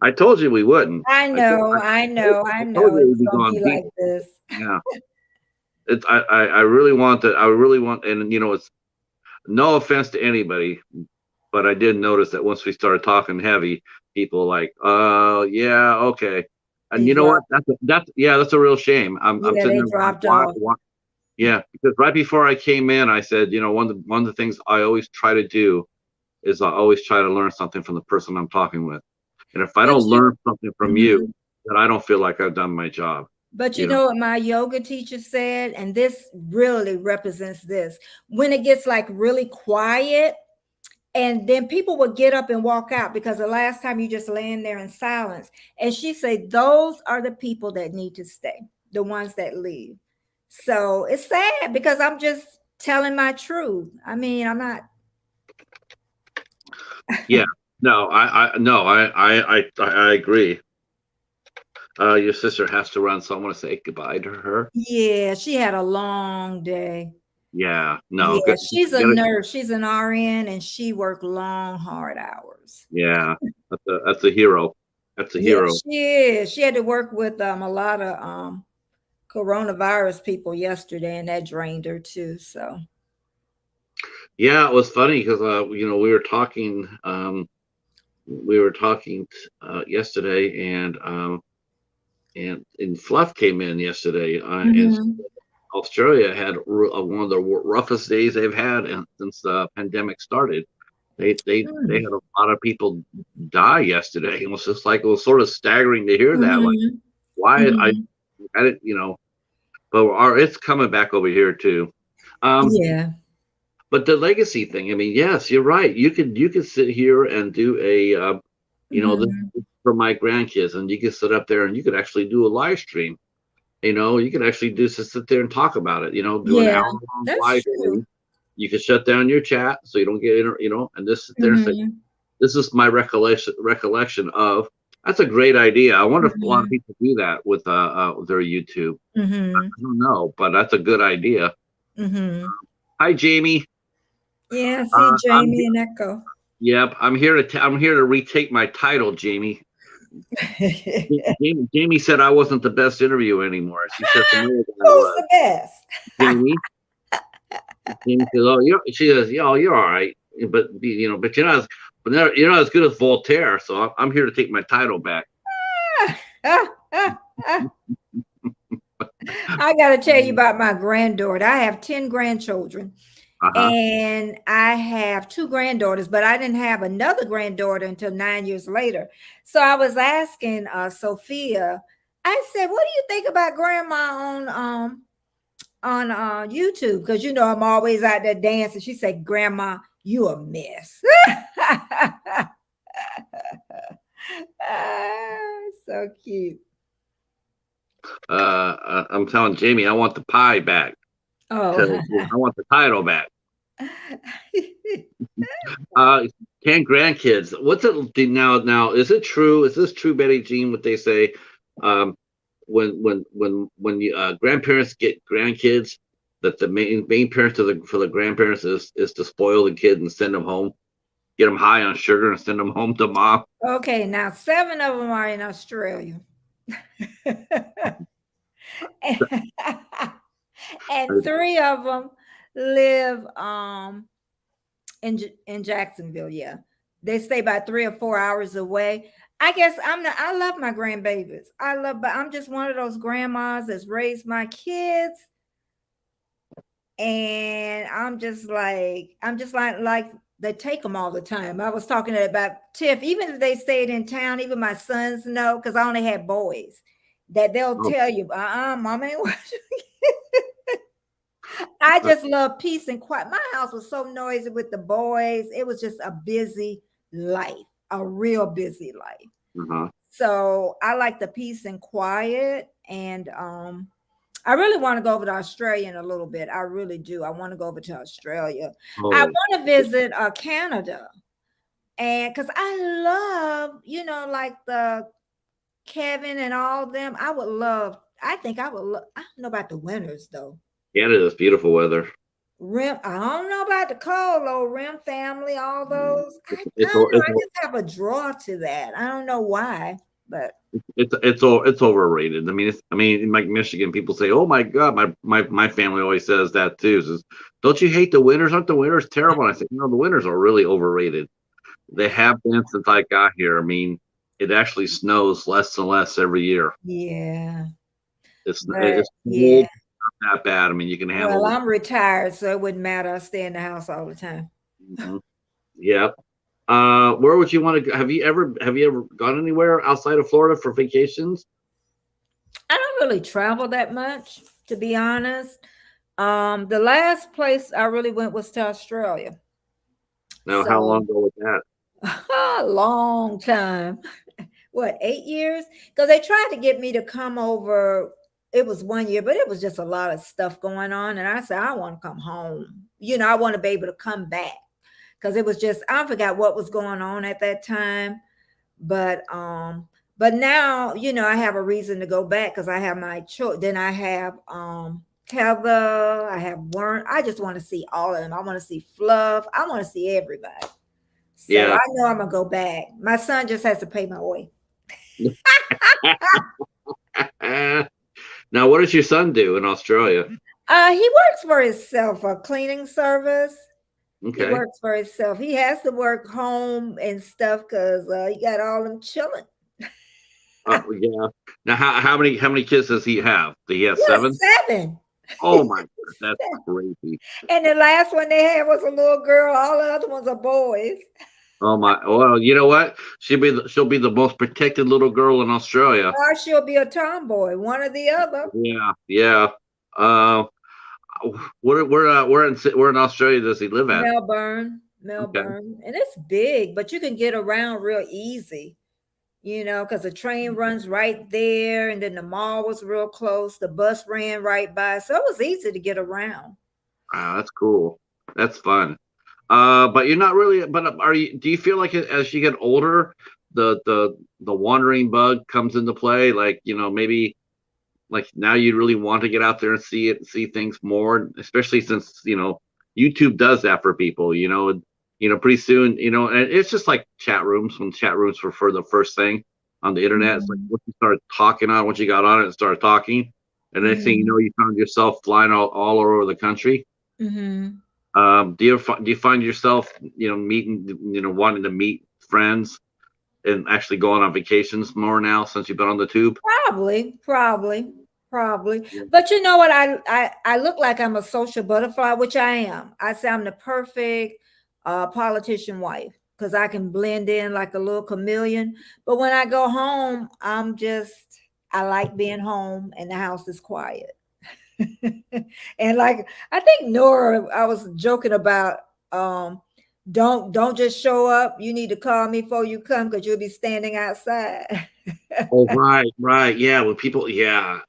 I told you we wouldn't. I I told, know, I, I told, know, I I told know. you It's we'd be gonna going be deep. like this. Yeah. I really want that. I really want, and it's no offense to anybody, but I did notice that once we started talking heavy, people like, yeah, okay. And They you know what? dropped. That's a real shame. I'm Yeah, sitting they there going, dropped off. why? Yeah, because right before I came in, I said, one of the things I always try to do is I always try to learn something from the person I'm talking with. And if I But don't learn something from you, mhm. then I don't feel like I've done my job. But you You know, know what my yoga teacher said, and this really represents this. When it gets like really quiet, and then people would get up and walk out because the last time you just laying there in silence. And she said, those are the people that need to stay, the ones that leave. So it's sad because I'm just telling my truth. I mean, I'm not. yeah. No, I agree. Your sister has to run, so I want to say goodbye to her. Yeah, she had a long day. Yeah, no, Yeah, good. she's a Get it. nurse. She's an RN and she worked long, hard hours. Yeah, that's a hero. That's a Yeah, hero. she is. She had to work with a lot of coronavirus people yesterday, and that drained her too. So Yeah, it was funny because we were talking yesterday, and Fluff came in yesterday, and mhm. Australia had one of the roughest days they've had since the pandemic started. They Mm. had a lot of people die yesterday. It was sort of staggering to hear that. Like, Mhm. why Mhm. I didn't, but it's coming back over here too. Um, Yeah. but the legacy thing, I mean, yes, you're right. You could sit here and do this Mhm. is for my grandkids, and you could sit up there and you could actually do a live stream. You could actually just sit there and talk about it. Do an Yeah, hour long that's live true. stream. You could shut down your chat so you don't get and just sit there and say, Mhm. "This is my recollection of." That's a great idea. I wonder if a lot of Mhm. people do that with their YouTube. Mhm. I don't know, but that's a good idea. Mhm. Hi, Jamie. Yeah, see I'm Jamie and Echo. Yep. I'm here to retake my title, Jamie. Jamie said I wasn't the best interview anymore. She said some other guy Who's was. the best? Jamie. Jamie says, "Oh, she says, yeah, you're all right, but you're not as good as Voltaire. So I'm here to take my title back." I got to tell you about my granddaughter. I have 10 grandchildren. Uh huh. And I have two granddaughters, but I didn't have another granddaughter until 9 years later. So I was asking Sophia, I said, what do you think about grandma on YouTube? Because I'm always out there dancing. She said, Grandma, you a mess. So cute. I'm telling Jamie, I want the pie back. Oh. 'Cause I want the title back. Uh, 10 grandkids. What's it now? Now, is it true? Is this true, Betty Jean? What they say, um, when grandparents get grandkids, that the main parents for the grandparents is to spoil the kid and send them home, get them high on sugar and send them home to mom. Okay, now 7 of them are in Australia. And 3 of them live in Jacksonville. Yeah, they stay about 3 or 4 hours away. I guess I love my grandbabies. But I'm just one of those grandmas that's raised my kids, and I'm just like they take them all the time. I was talking about Tiff. Even if they stayed in town, even my sons know because I only had boys that they'll Oh, tell you, mom ain't watching. I just love peace and quiet. My house was so noisy with the boys. It was just a busy life, a real busy life. uh-huh. So I like the peace and quiet. And I really want to go over to Australia in a little bit. I really do. I want to go over to Australia. I Oh, want to visit Canada. And because I love, like the Kevin and all of them. I think I would love, I don't know about the winters though. Canada's beautiful weather. I don't know about the Colo, Rim family, all those. I It's don't o- know. it's I o- just have a draw to that. I don't know why, but it's overrated. In like Michigan, people say, "Oh my God," my family always says that too. Says, "Don't you hate the winters? Aren't the winters terrible?" And I say, "No, the winters are really overrated. They have been since I got here. it actually snows less and less every year. Yeah. But It's yeah. cold, not that bad. I mean, you can Well, handle I'm retired, so it wouldn't matter. I stay in the house all the time. the. Yeah. Where would you want to go? Have you ever gone anywhere outside of Florida for vacations? I don't really travel that much, to be honest. The last place I really went was to Australia. Now, how long So ago was that? a long time. What, 8 years? Because they tried to get me to come over. It was 1 year, but it was just a lot of stuff going on. And I said, I want to come home. I want to be able to come back because it was just, I forgot what was going on at that time. But now, I have a reason to go back because I have my children. Then I have Heather, I have Warren. I just want to see all of them. I want to see Fluff. I want to see everybody. So Yeah. I know I'm gonna go back. My son just has to pay my way. Now, what does your son do in Australia? He works for himself, a cleaning service. He Okay. works for himself. He has to work home and stuff because he got all them children. Yeah. Now, how many kids does he have? He has Yeah, 7. 7. Oh my God, that's crazy. And the last one they had was a little girl. All the other ones are boys. Oh my. Well, you know what? She'll be the most protected little girl in Australia. Or she'll be a tomboy, one or the other. Yeah. Yeah. Uh, where in Australia does he live at? Melbourne, Okay. Melbourne. And it's big, but you can get around real easy. Because the train runs right there, and then the mall was real close. The bus ran right by, so it was easy to get around. Wow, that's cool. That's fun. But you're not really. But are you? Do you feel like as you get older, the wandering bug comes into play? Like maybe like now you really want to get out there and see things more, especially since YouTube does that for people. Pretty soon, and it's just like chat rooms when chat rooms were for the first thing on the internet. It's like Mhm. once you started talking once you got on it and started talking, and next thing you know, Mhm. you found yourself flying all over the country. Mhm. Do you find yourself, meeting, wanting to meet friends and actually going on vacations more now since you've been on the tube? Probably. Yeah. But you know what? I look like I'm a social butterfly, which I am. I say I'm the perfect politician wife because I can blend in like a little chameleon. But when I go home, I like being home and the house is quiet. And like I think Nora, I was joking about don't just show up. You need to call me before you come because you'll be standing outside. Oh, right, right. Yeah, when people, yeah,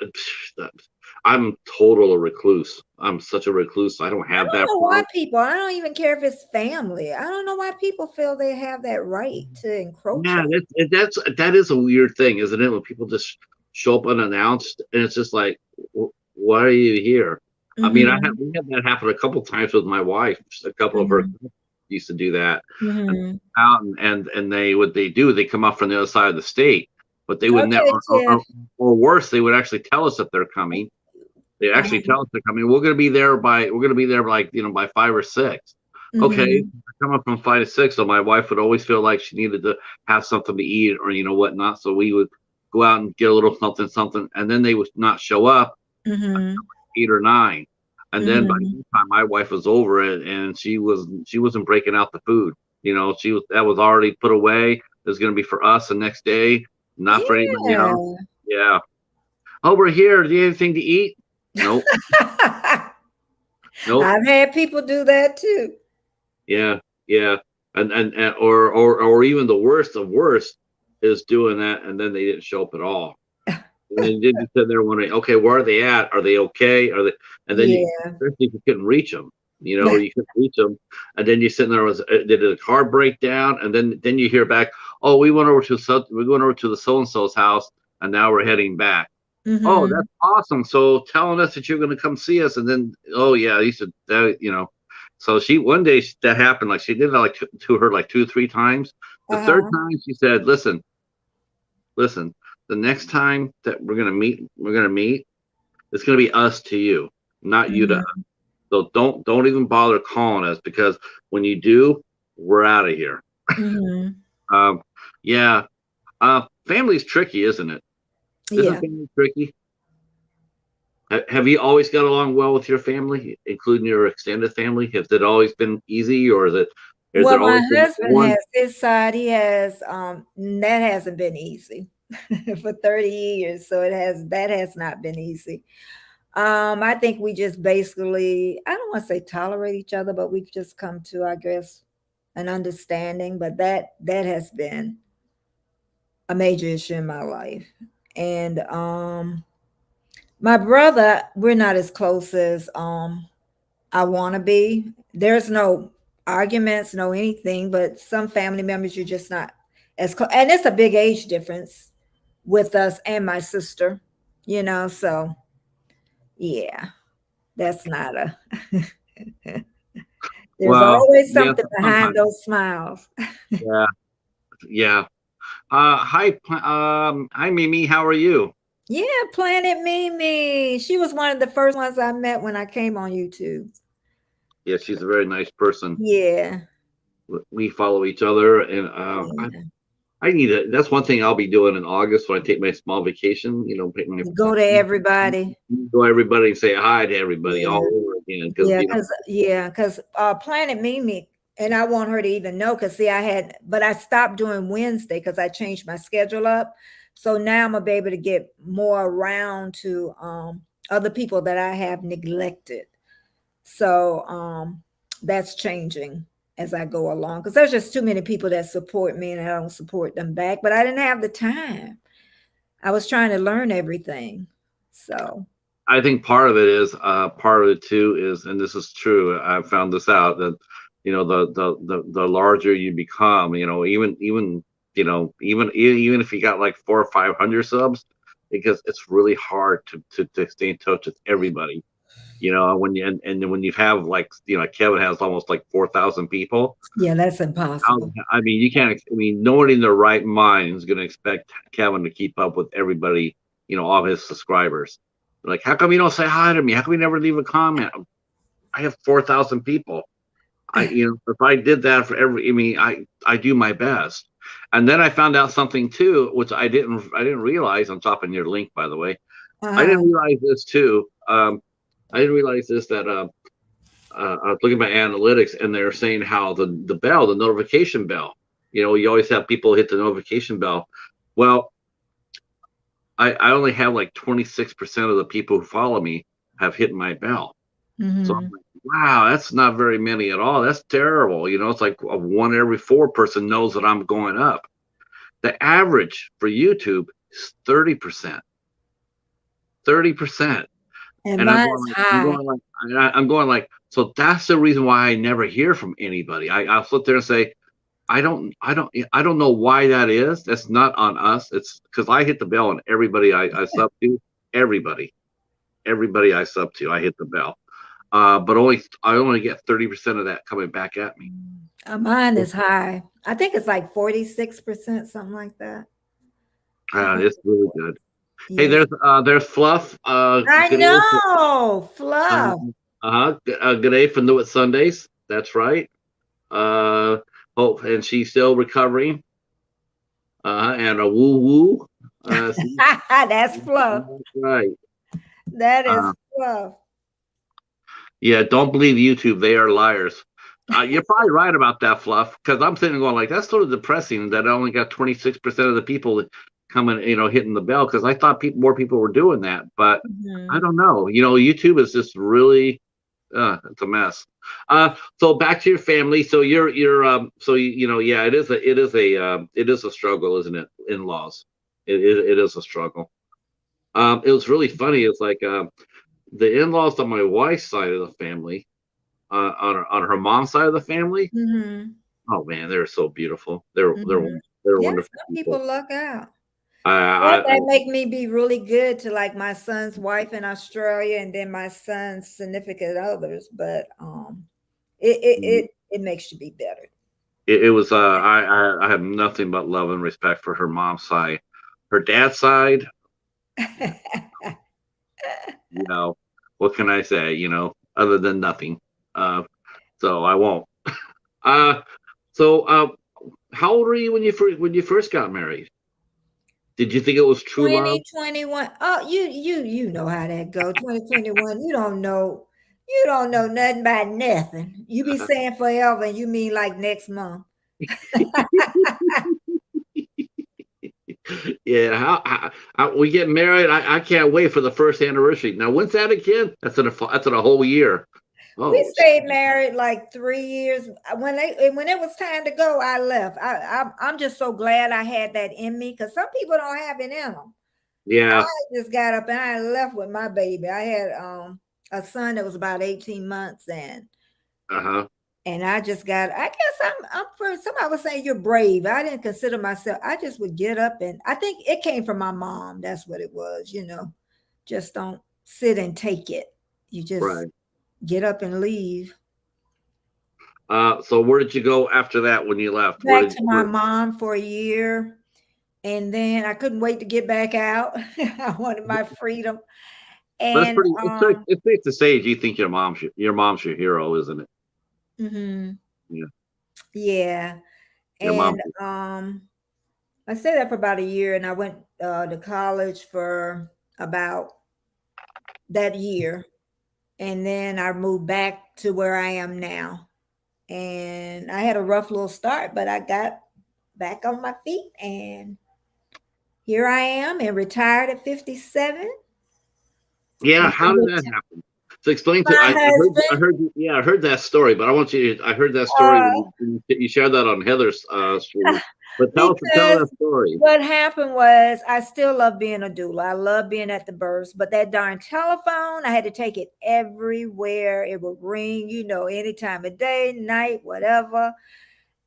I'm total a recluse. I'm such a recluse. I don't I have don't that know why problem. people, I don't even care if it's family. I don't know why people feel they have that right to encroach Yeah, on. that is a weird thing, isn't it? When people just show up unannounced, and it's just like, why are you here? I mean, Mhm. we had that happen a couple times with my wife. A couple of her Mhm. used to do that, and Mhm. out and they what they do, they come up from the other side of the state, but they would never, Okay, Tiff. or worse, they would actually tell us that they're coming. They actually Uh-huh. tell us they're coming. We're gonna be there by 5 or 6. Okay, Mhm. come up from 5 to 6. So my wife would always feel like she needed to have something to eat or whatnot. So we would go out and get a little something, something, and then they would not show up Mhm. 8 or 9. And then by Mhm. the time my wife was over it, and she wasn't breaking out the food. That was already put away. It was going to be for us the next day, not for anybody else. Yeah. Yeah. Oh, we're here. Do you have anything to eat? Nope. Nope. I've had people do that too. Yeah, yeah, and or even the worst of worst is doing that, and then they didn't show up at all. And then you sit there wondering, okay, where are they at? Are they okay? Are they? And then Yeah. especially if you couldn't reach them, you couldn't reach them, and then you're sitting there. Did a car break down? And then you hear back, oh, we went over to the so and so's house, and now we're heading back. Oh, Mhm. that's awesome. So telling us that you're going to come see us, and then, oh yeah, you said that, So one day that happened. Like she did that like to her like 2 or 3 times. The third Uh-huh. time she said, "Listen, listen. The next time that we're gonna meet. It's gonna be us to you, not you to us. Mhm. So don't even bother calling us because when you do, we're out of here." Mhm. Um, yeah. Family's tricky, isn't it? Isn't Yeah. family tricky? Have you always got along well with your family, including your extended family? Has it always been easy, or has Well, there my always been husband one? has his side. He has that hasn't been easy for 30 years. So that has not been easy. I think we just basically, I don't want to say tolerate each other, but we've just come to, I guess, an understanding. But that has been a major issue in my life. And my brother, we're not as close as I want to be. There's no arguments, no anything, but some family members you're just not as close. And it's a big age difference with us and my sister, so yeah, that's not a there's Well, always yes, something behind sometimes. those smiles. Yeah, yeah. Hi, Mimi. How are you? Yeah, Planet Mimi. She was one of the first ones I met when I came on YouTube. Yeah, she's a very nice person. Yeah. We follow each other, and Yeah. I need it. That's one thing I'll be doing in August when I take my small vacation. Take my Go to everybody. go everybody and say hi to everybody Yeah. all over again because Because Planet Mimi, and I want her to even know, because see, but I stopped doing Wednesday because I changed my schedule up. So now I'm gonna be able to get more around to other people that I have neglected. So that's changing as I go along, because there's just too many people that support me and I don't support them back. But I didn't have the time. I was trying to learn everything. So I think part of it too is, and this is true. I found this out that the larger you become, even if you got like 400 or 500 subs, because it's really hard to stay in touch with everybody. When and then when you have like Kevin has almost like 4,000 people. yeah, that's impossible. I mean, you can't. I mean, nobody in their right mind is going to expect Kevin to keep up with everybody. All his subscribers. Like, how come you don't say hi to me? How come you never leave a comment? I have 4,000 people. If I did that for I mean, I do my best. And then I found out something too, which I didn't realize. I'm dropping your link, by the way. I Uh, didn't realize this too. I didn't realize this that I was looking at my analytics, and they're saying how the notification bell. You always have people hit the notification bell. Well, I only have like 26% of the people who follow me have hit my bell. So I'm mhm. like, wow, that's not very many at all. That's terrible. It's like one every four person knows that I'm going up. The average for YouTube is 30%. 30%. And And I'm mine's going like, high. I'm going like, so that's the reason why I never hear from anybody. I'll sit there and say, I don't know why that is. That's not on us. It's because I hit the bell and everybody I sub to, everybody, everybody I sub to, I hit the bell. But I only get 30% of that coming back at me. Mine is high. I think it's like 46%, something like that. I think It's really good. Hey, yes. there's Fluff. I Good day. know. Uh, Fluff. good day for New It Sundays. That's right. Uh, hope and she's still recovering. And a woo woo. That's fluff. Right. That is Uh, fluff. yeah, don't believe YouTube. They are liars. You're probably right about that, Fluff, because I'm sitting going like that's sort of depressing that I only got 26% of the people coming, hitting the bell, because I thought more people were doing that, but I Mhm. don't know. YouTube is just really it's a mess. So back to your family. So yeah, it is a struggle, isn't it? In-laws, it is a struggle. It was really funny. It's like the in-laws on my wife's side of the family, on her mom's side of the family. Mhm. Oh man, they're so beautiful. They're Yes, wonderful some people. people luck out. I, But I, I that make me be really good to like my son's wife in Australia and then my son's significant others. But it makes you be better. it was I have nothing but love and respect for her mom's side. Her dad's side, you know, what can I say? Other than nothing. Uh, so I won't. Uh, so how old were you when you first got married? Did you think it was true love? 2021. Oh, you know how that go. 2021. You don't know nothing about nothing. You be saying forever and you mean like next month. Yeah, how we get married? I can't wait for the first anniversary. Now, when's that again? That's in a whole year. We Oh, stayed married like 3 years. When it was time to go, I left. I'm just so glad I had that in me because some people don't have it in them. I yeah. just got up and I left with my baby. I had a son that was about 18 months Uh-huh. and I just got, I guess somebody was saying you're brave. I didn't consider myself, I just would get up and I think it came from my mom. That's what it was, just don't sit and take it. You just Right. get up and leave. So where did you go after that when you left? Back to my mom for a year. And then I couldn't wait to get back out. I wanted my freedom. But it's And pretty. It's safe to say you think your mom's your hero, isn't it? mhm, Yeah, yeah. your And mom. I stayed there for about a year and I went to college for about that year. And then I moved back to where I am now. And I had a rough little start, but I got back on my feet and here I am and retired at 57. Yeah, And how did that happen? So explain to my I husband, heard yeah I heard that story, but I want you to, I heard that story uh, when you shared that on Heather's stream. But tell because that story. what happened was I still love being a doula. I love being at the births, but that darn telephone, I had to take it everywhere. It would ring, any time of day, night, whatever.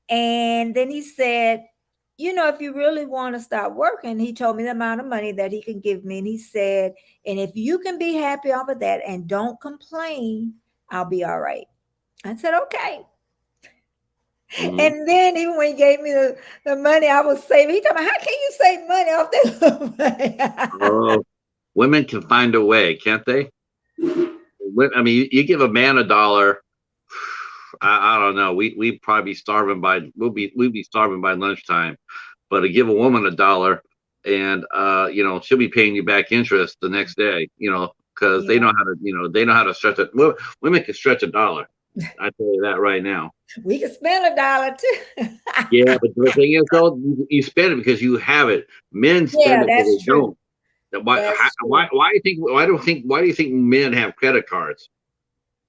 And then he said, if you really want to start working, he told me the amount of money that he can give me. And he said, and if you can be happy off of that and don't complain, I'll be all right. I said, okay. Hmm. And then even when he gave me the money I was saving, he told me, how can you save money off that little money? Oh, women can find a way, can't they? I mean, you give a man $1. I don't know. We'd probably be starving by we'd be starving by lunchtime. But to give a woman $1, and she'll be paying you back interest the next day. Because they Yeah, know how to they know how to stretch it. Well, women can stretch $1. I tell you that right now. we could spend $1 too. Yeah, but the thing is, though, you spend it because you have it. Men spend Yeah, it because that's they true. don't. That's true. Why do you think men have credit cards?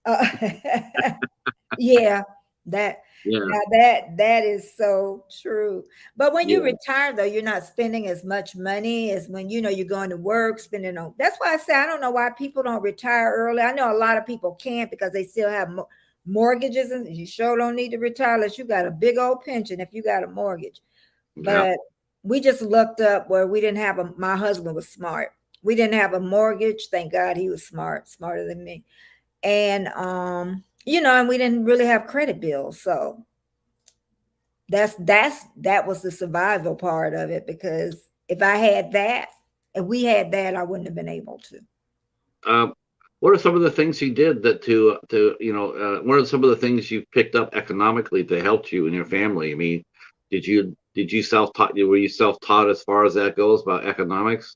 Uh, yeah, that Yeah, now that is so true. But when you yeah, retire, though, you're not spending as much money as when you're going to work, spending on. That's why I say I don't know why people don't retire early. I know a lot of people can't because they still have mortgages, and you sure don't need to retire unless you got a big old pension if you got a mortgage. yeah. But we just looked up where we didn't have my husband was smart. We didn't have a mortgage. Thank God he was smart, smarter than me. And and we didn't really have credit bills. So that was the survival part of it because if we had that, I wouldn't have been able to. Um, what are some of the things you did that what are some of the things you picked up economically to help you and your family? I mean, did you self-taught? Were you self-taught as far as that goes about economics?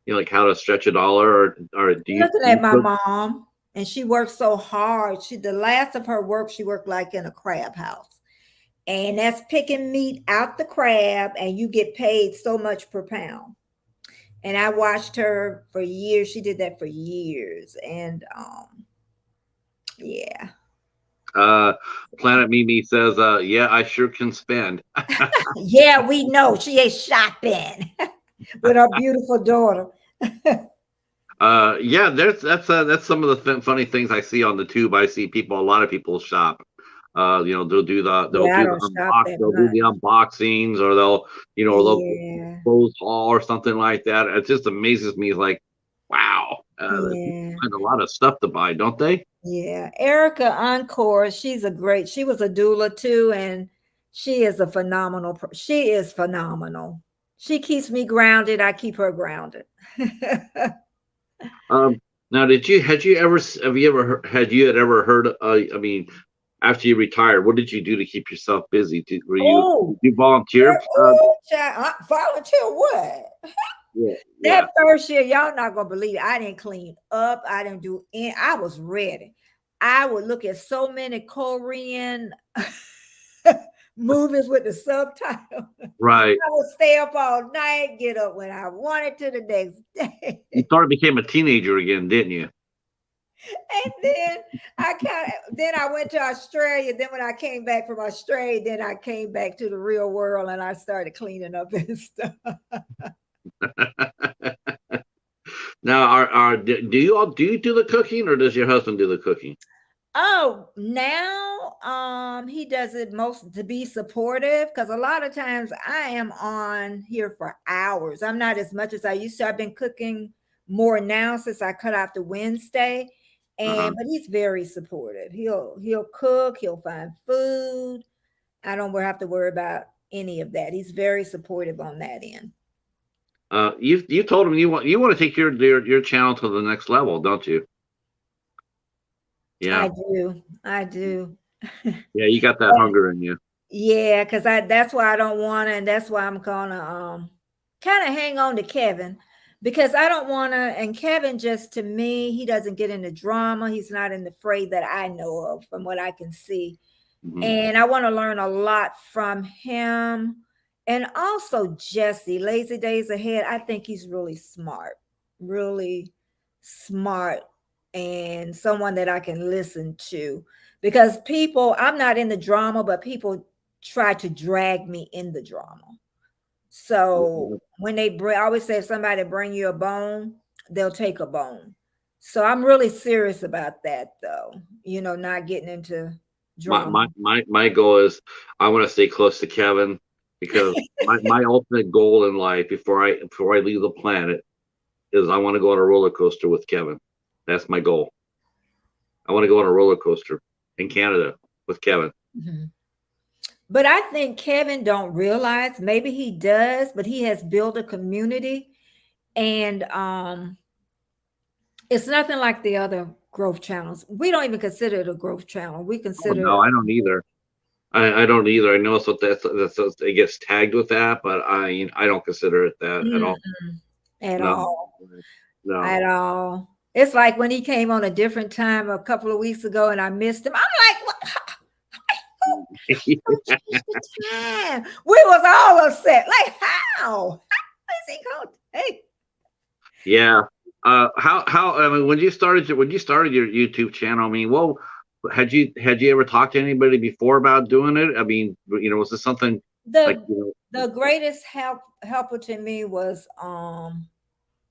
Like how to stretch $1, or Looking do at you my cook? mom, and she worked so hard. The last of her work, she worked like in a crab house. And that's picking meat out the crab, and you get paid so much per pound. And I watched her for years. She did that for years. And yeah. Uh, Planet Mimi says, "Yeah, I sure can spend." Yeah, we know she is shopping with her beautiful daughter. Yeah, that's some of the funny things I see on the tube. I see a lot of people shop. Yeah, I don't shop that they'll do much. the unboxings, or they'll Yeah, clothes haul or something like that. It just amazes me. Like, wow, people yeah, find a lot of stuff to buy, don't they? yeah. Erica Encore, she was a doula too, and she is a she is phenomenal. She keeps me grounded. I keep her grounded. Um, Now, had you ever heard? I mean, after you retired, what did you do to keep yourself busy? Did Oh, you volunteer? oh, child, volunteer what? Yeah, yeah, That first year, y'all not gonna believe it. I didn't clean up. I didn't do any. I was ready. I would look at so many Korean movies with the subtitle. right. I would stay up all night, get up when I wanted to the next day. You sort of became a teenager again, didn't you? And then I went to Australia. Then when I came back from Australia, then I came back to the real world and I started cleaning up and stuff. Now, do you do the cooking, or does your husband do the cooking? Oh, now he does it most to be supportive because a lot of times I am on here for hours. I'm not as much as I used to. I've been cooking more now since I cut off the Wednesday. Uh-huh. But he's very supportive. He'll cook, he'll find food. I don't have to worry about any of that. He's very supportive on that end. You told him you want to take your channel to the next level, don't you? Yeah, I do. yeah, you got that hunger in you. Yeah, because that's why I don't want to, and that's why I'm gonna kind of hang on to Kevin because I don't want to. And Kevin, just to me, he doesn't get into drama. He's not in the fray that I know of, from what I can see. Mhm. And I want to learn a lot from him. And also Jesse, Lazy Days Ahead. I think he's really smart, and someone that I can listen to because I'm not in the drama, but people try to drag me in the drama. So when I always say if somebody bring you a bone, they'll take a bone. So I'm really serious about that though, not getting into My drama. my my my goal is I want to stay close to Kevin because my ultimate goal in life before I leave the planet is I want to go on a roller coaster with Kevin. That's my goal. I want to go on a roller coaster in Canada with Kevin. Mhm. But I think Kevin don't realize, maybe he does, but he has built a community and it's nothing like the other growth channels. We don't even consider it a growth channel. We Oh consider no, I don't either. I don't either. I know so that's it gets tagged with that, but I don't consider it that at all. Mm-mm, at No, all. no. At all. It's like when he came on a different time a couple of weeks ago and I missed him. I'm like, what? Don't change the time. We was all upset. Like, how? How is he going to take? Yeah. How I mean when you started your YouTube channel, I mean, well, had you ever talked to anybody before about doing it? I mean, was this something like, The the greatest helper to me was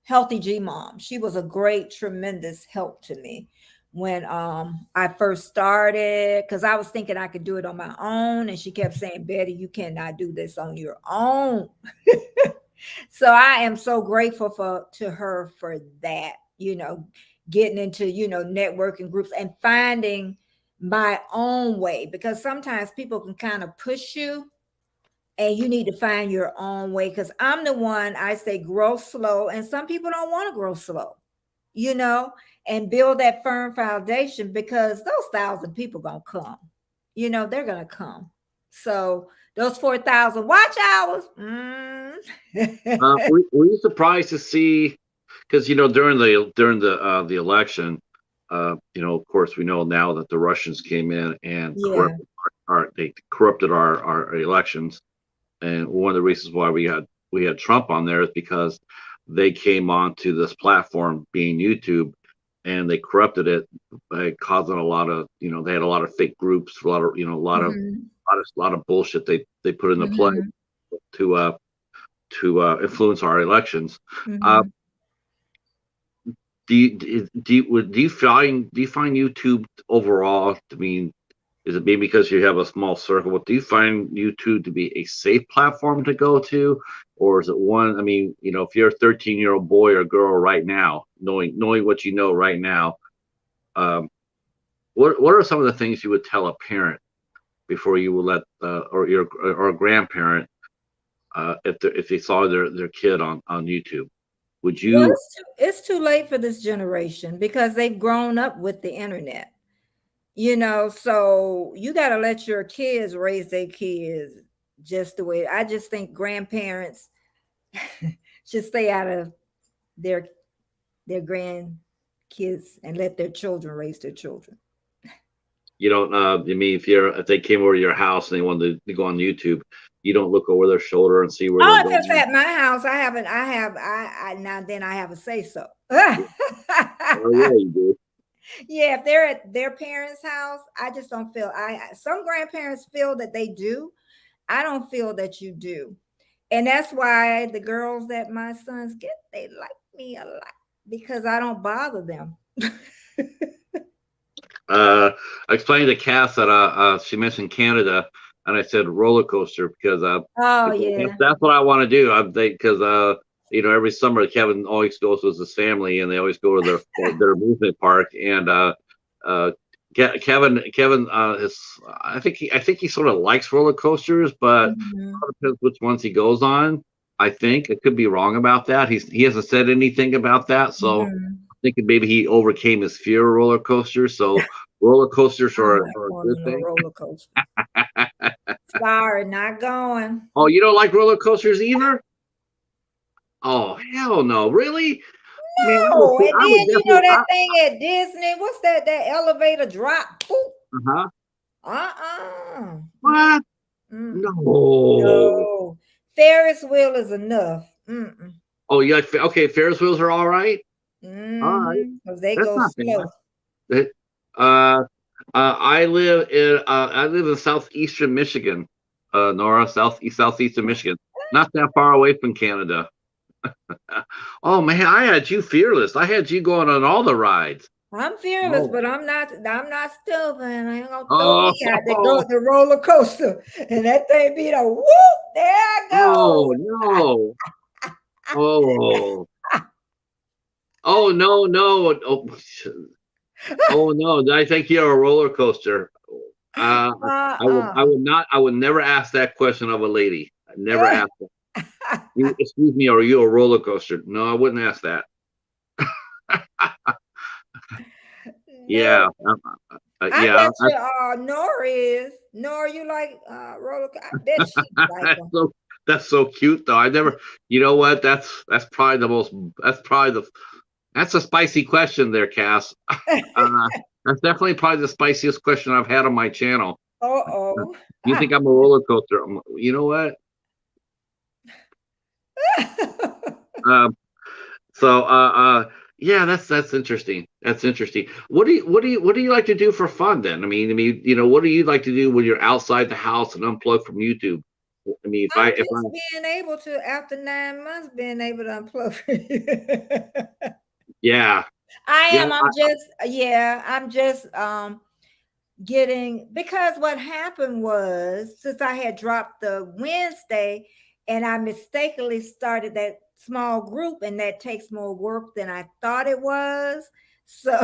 Healthy G Mom. She was a great, tremendous help to me when I first started because I was thinking I could do it on my own, and she kept saying, "Betty, you cannot do this on your own." So I am so grateful to her for that. Getting into networking groups and finding my own way because sometimes people can kind of push you and you need to find your own way because I'm the one I say grow slow, and some people don't want to grow slow, you know, and build that firm foundation because those 1,000 people gonna come, they're gonna come. So those 4,000 watch hours. were you surprised to see? Because during the election, of course, we know now that the Russians came in and Yeah. corrupted our elections. And one of the reasons why we had Trump on there is because they came onto this platform being YouTube, and they corrupted it by causing a lot of they had a lot of fake groups, a lot of Mhm. a lot of bullshit they put into play Mhm. to influence our elections. Uh, Mhm. do you find YouTube overall? I mean, is it maybe because you have a small circle? But do you find YouTube to be a safe platform to go to, or is it one? I mean, if you're a 13-year-old boy or girl right now, knowing what you know right now, um, what are some of the things you would tell a parent before you would let or a grandparent if they saw their kid on YouTube? Would Well, you? it's too late for this generation because they've grown up with the internet. So you got to let your kids raise their kids just the way. I just think grandparents should stay out of their their grandkids and let their children raise their children. You don't. I mean, if they came over to your house and they wanted to go on YouTube, you don't look over their shoulder and see where they're Oh, if it's going. at my house, I haven't. I now then I have a say so. Oh yeah, you do. Yeah, if they're at their parents' house, I just don't feel. Some grandparents feel that they do. I don't feel that you do, and that's why the girls that my sons get, they like me a lot because I don't bother them. I explained to Cass that she mentioned Canada, and I said roller coaster Oh because yeah. that's what I want to do. I think because every summer Kevin always goes with his family, and they always go to their amusement park. And uh, Kevin is I think he sort of likes roller coasters, but Mhm. it depends which ones he goes on. I think I could be wrong about that. He hasn't said anything about that, so Mhm. thinking maybe he overcame his fear of roller coasters. So roller coasters I'm are, not are a going good on no thing. roller coaster. Sorry, not going. Oh, you don't like roller coasters either? Oh, hell no! Really? Man, Oh, and I would then definitely. that thing at Disney. What's that? That elevator drop. Boop. Uh-huh. Uh-uh. What? Mm-mm. No. No. Ferris wheel is enough. Mm-mm. Oh, yeah. Okay, Ferris wheels are all right. All right, Mm-hmm. Because they that's go not slow. bad. It- Uh, I live in southeastern Michigan, Nora, southeastern Michigan, not that far away from Canada. Oh man, I had you fearless. I had you going on all the rides. I'm fearless, Oh, but I'm not stupid. I ain't gonna throw me out to go oh, the roller coaster. And that thing be the whoop, there I oh go. no. Oh, oh no, no. Oh, oh no. I think you're a roller coaster. Uh, Uh-uh. I would never ask that question of a lady. I never ask that. Excuse me, are you a roller coaster? No, I wouldn't ask that. Yeah, No, I yeah. bet you Nora is. Nora, you like roller I bet she like That's them. so that's so cute though. I never. You know what? That's probably the most. That's probably the. That's a spicy question there, Cass. Uh, that's definitely probably the spiciest question I've had on my channel. Uh-oh. You think I'm a roller coaster? You know what? Um, yeah, that's interesting. That's interesting. What do you like to do for fun then? What do you like to do when you're outside the house and unplug from YouTube? I mean, I'm if just I being able to, after 9 months, being able to unplug. yeah I yeah am. I'm just getting because what happened was since I had dropped the Wednesday and I mistakenly started that small group and that takes more work than I thought it was. So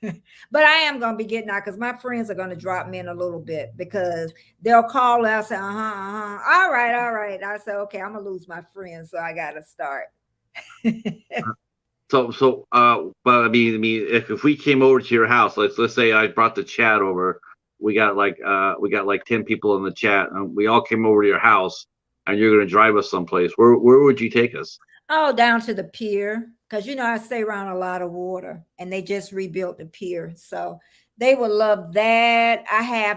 but I am gonna be getting out because my friends are gonna drop me in a little bit because they'll call out say, all right, all right. I say, okay, I'm gonna lose my friends, so I gotta start. but if we came over to your house, let's say I brought the chat over, we got like 10 people in the chat, and we all came over to your house, and you're gonna drive us someplace. Where would you take us? Oh, down to the pier because I stay around a lot of water, and they just rebuilt the pier, so they would love that.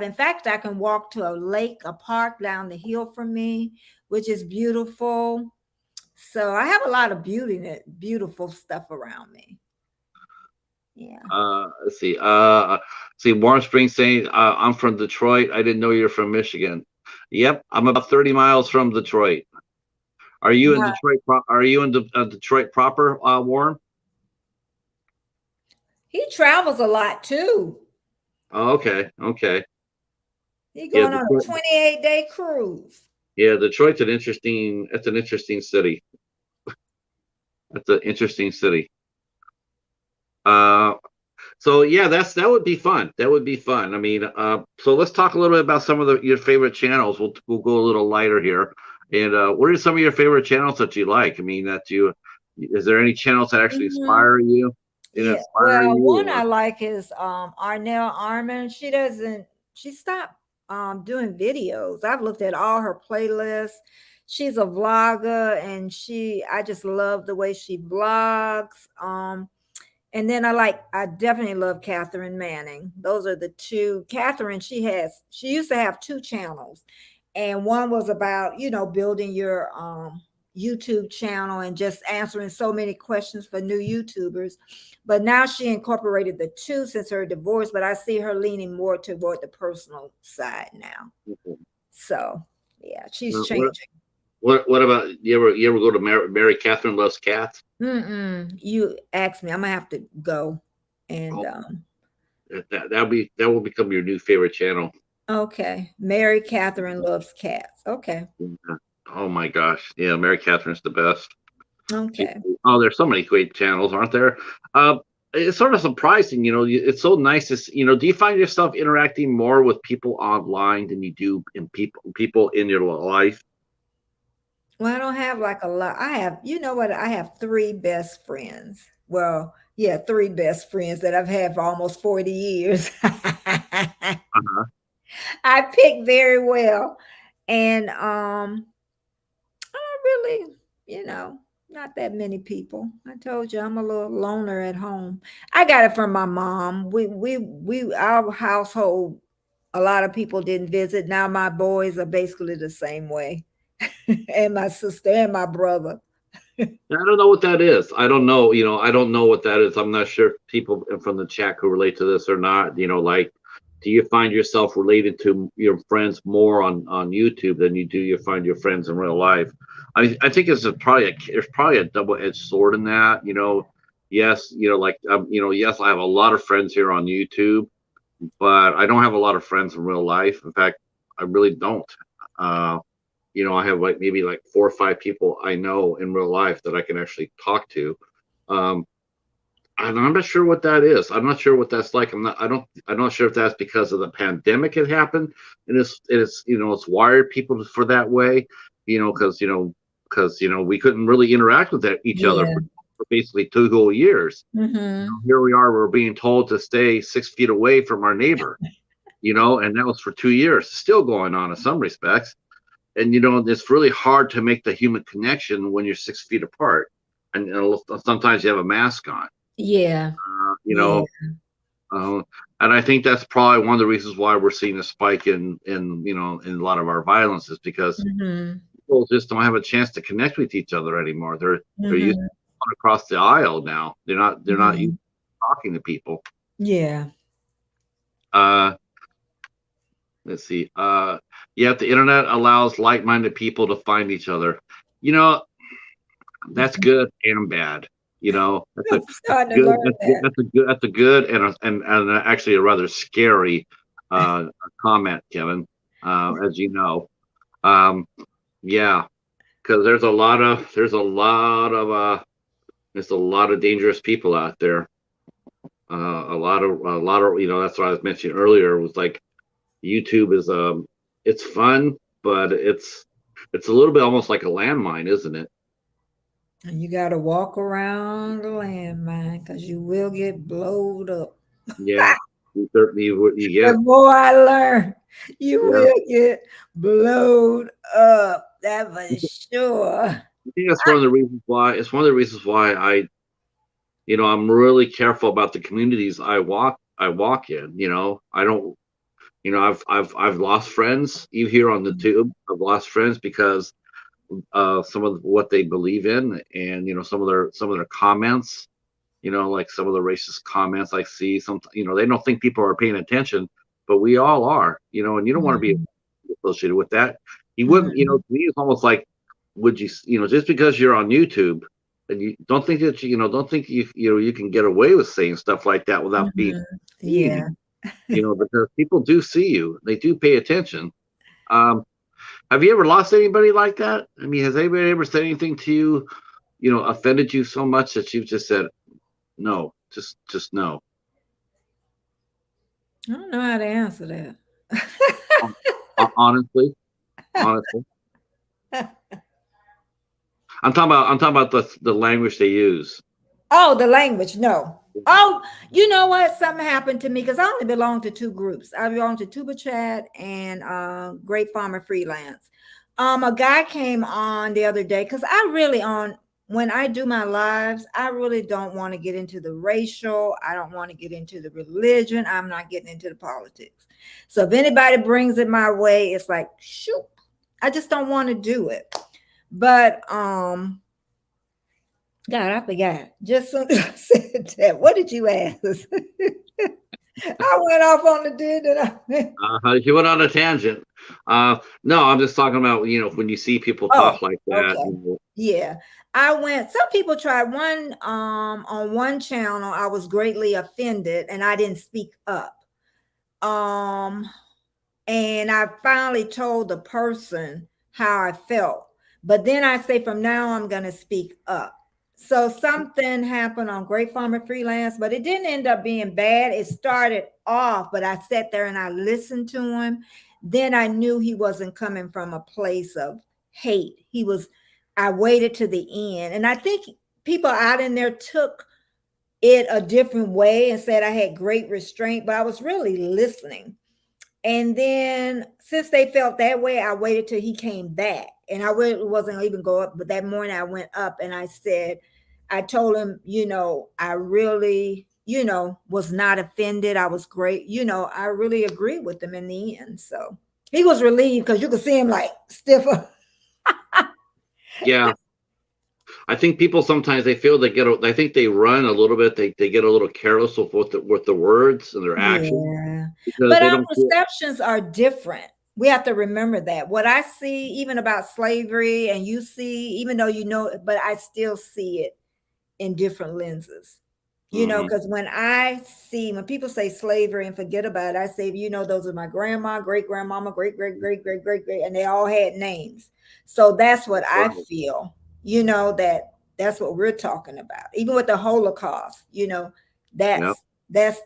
In fact, I can walk to a lake, a park down the hill from me, which is beautiful. So I have a lot of beautiful stuff around me. Yeah. Let's see. See, Warm Springs saying, I'm from Detroit. I didn't know you're from Michigan. Yep, I'm about 30 miles from Detroit. Are you in Now, Detroit? Are you in Detroit proper, Warren? he travels a lot too. Oh, okay, okay. He Yeah, going on a 28-day cruise. yeah. Detroit's an interesting. It's an interesting city. That's an interesting city. Uh, so yeah, that would be fun. That would be fun. So let's talk a little bit about some of your favorite channels. We'll go a little lighter here. And what are some of your favorite channels that you like? Is there any channels that actually Mhm. inspire you? Did it Yeah. inspire Well, you? one I like is Arnell Armin. She stopped doing videos. I've looked at all her playlists. She's a vlogger and I just love the way she vlogs. And then I definitely love Catherine Manning. Those are the two. Catherine, she used to have two channels. And one was about, building your YouTube channel and just answering so many questions for new YouTubers. But now she incorporated the two since her divorce, but I see her leaning more toward the personal side now. Mhm. So yeah, she's What, changing. what about you ever go to Mary Catherine Loves Cats? You asked me, I'm gonna have to go. And Oh, that will become your new favorite channel. okay. Mary Catherine Loves Cats. Okay. Yeah. Oh my gosh, yeah, Mary Catherine's the best. She, Okay. oh, there's so many great channels, aren't there? It's sort of surprising, It's so nice to, do you find yourself interacting more with people online than you do in people in your life? Well, I don't have like a lot. You know what? I have three best friends. Well, yeah, three best friends that I've had for almost 40 years. Uh-huh. I pick very well. And I don't really, not that many people. I told you I'm a little loner at home. I got it from my mom. Our household, a lot of people didn't visit. Now my boys are basically the same way. And my sister and my brother. I don't know what that is. I don't know, I don't know what that is. I'm not sure if people from the chat who relate to this or not, like, do you find yourself related to your friends more on YouTube than you find your friends in real life? I think there's probably a double-edged sword in that, yes, like, yes, I have a lot of friends here on YouTube, but I don't have a lot of friends in real life. In fact, I really don't. Uh, I have like maybe like 4 or 5 people I know in real life that I can actually talk to. Um, and I'm not sure what that is. I'm not sure what that's like. I'm not sure if that's because of the pandemic had happened and it's wired people for that way, because we couldn't really interact with each other Yeah. for basically 2 whole years. Hmm. Here we are, we're being told to stay 6 feet away from our neighbor, and that was for 2 years. Still going on in some respects. And it's really hard to make the human connection when you're 6 feet apart, and sometimes you have a mask on. Yeah. Uh, you Yeah. know, uh, and I think that's probably one of the reasons why we're seeing a spike in a lot of our violence is because Hmm. people just don't have a chance to connect with each other anymore. They're used to Hmm. going across the aisle now. They're not used Hmm. to talking to people. Yeah. Uh, let's see. Yet the internet allows like-minded people to find each other. You know, that's good and bad. That's a I'm starting to good learn that. that's a good and actually a rather scary comment, Kevin. As you know, um, yeah, because there's a lot of dangerous people out there. A lot of that's what I was mentioning earlier was like YouTube is it's fun, but it's a little bit almost like a landmine, isn't it? And you got to walk around the landmine because you will get blowed up. Yeah, you certainly would. You The get more I learn, you yeah. will get blowed up. That for sure. I think that's one of the reasons why. It's one of the reasons why I'm really careful about the communities I walk in. I don't. I've lost friends even here on the tube. I've lost friends because some of what they believe in, and some of their comments. Like some of the racist comments I see. Some, they don't think people are paying attention, but we all are. And you don't want to be Mhm, associated with that. You wouldn't. mhm, To me, it's almost like, would you, just because you're on YouTube, and you don't think that don't think you can get away with saying stuff like that without being mhm. seen. Yeah. Because people do see you, they do pay attention. Um, have you ever lost anybody like that? I mean, has anybody ever said anything to you, offended you so much that you've just said no, just no? I don't know how to answer that. Hon- Honestly, honestly, I'm talking about the language they use. Oh, the language. No. Oh, you know what? Something happened to me because I only belong to two groups. I belong to Tuba Chat and Great Farmer Freelance. A guy came on the other day because I really on when I do my lives, I really don't want to get into the racial. I don't want to get into the religion. I'm not getting into the politics. So if anybody brings it my way, it's like, shoot, I just don't want to do it. But God, I forgot. Just soon as I said that, what did you ask? I went off on the did that. You went on a tangent. No, I'm just talking about, when you see people Oh, talk like that. okay. Yeah. I went, some people tried one on one channel. I was greatly offended and I didn't speak up. And I finally told the person how I felt. But then I say from now I'm gonna speak up. So something happened on Great Farmer Freelance, but it didn't end up being bad. It started off, but I sat there and I listened to him. Then I knew he wasn't coming from a place of hate. I waited to the end. And I think people out in there took it a different way and said I had great restraint, but I was really listening. And then since they felt that way, I waited till he came back. And I really wasn't even go up, but that morning I went up and I told him, I really, was not offended. I was great. I really agreed with him in the end. So he was relieved because you could see him like stiffer. Yeah. I think people sometimes they feel I think they run a little bit. They get a little careless with the words and their actions Yeah. because But they our don't feel. perceptions are different. We have to remember that. What I see, even about slavery, and you see, even though but I still see it in different lenses. Mhm. Because when people say slavery and forget about it, I say, those are my grandma, great grandmama, great, great, great, great, great, great, and they all had names. So that's what I Right. feel, that's what we're talking about. Even with the Holocaust, Yeah. that's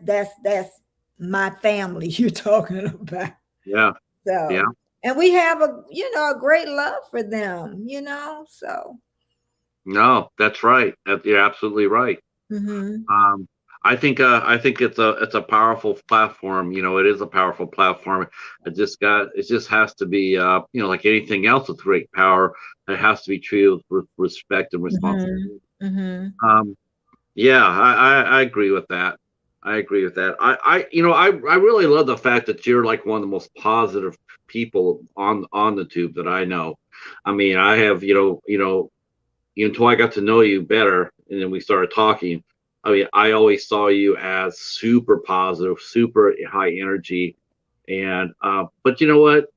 my family you're talking about. Yeah. Yeah. So, and we have a great love for them, so. No, that's right. You're absolutely right. Mhm. Um, I think it's a powerful platform. It is a powerful platform. It just has to be like anything else with great power, it has to be treated with respect and Mhm. responsibility. Mhm. Um, yeah, I agree with that. I agree with that. I really love the fact that you're like one of the most positive people on the tube that I know. I mean, I have, until I got to know you better and then we started talking. I mean, I always saw you as super positive, super high energy. And but you know what?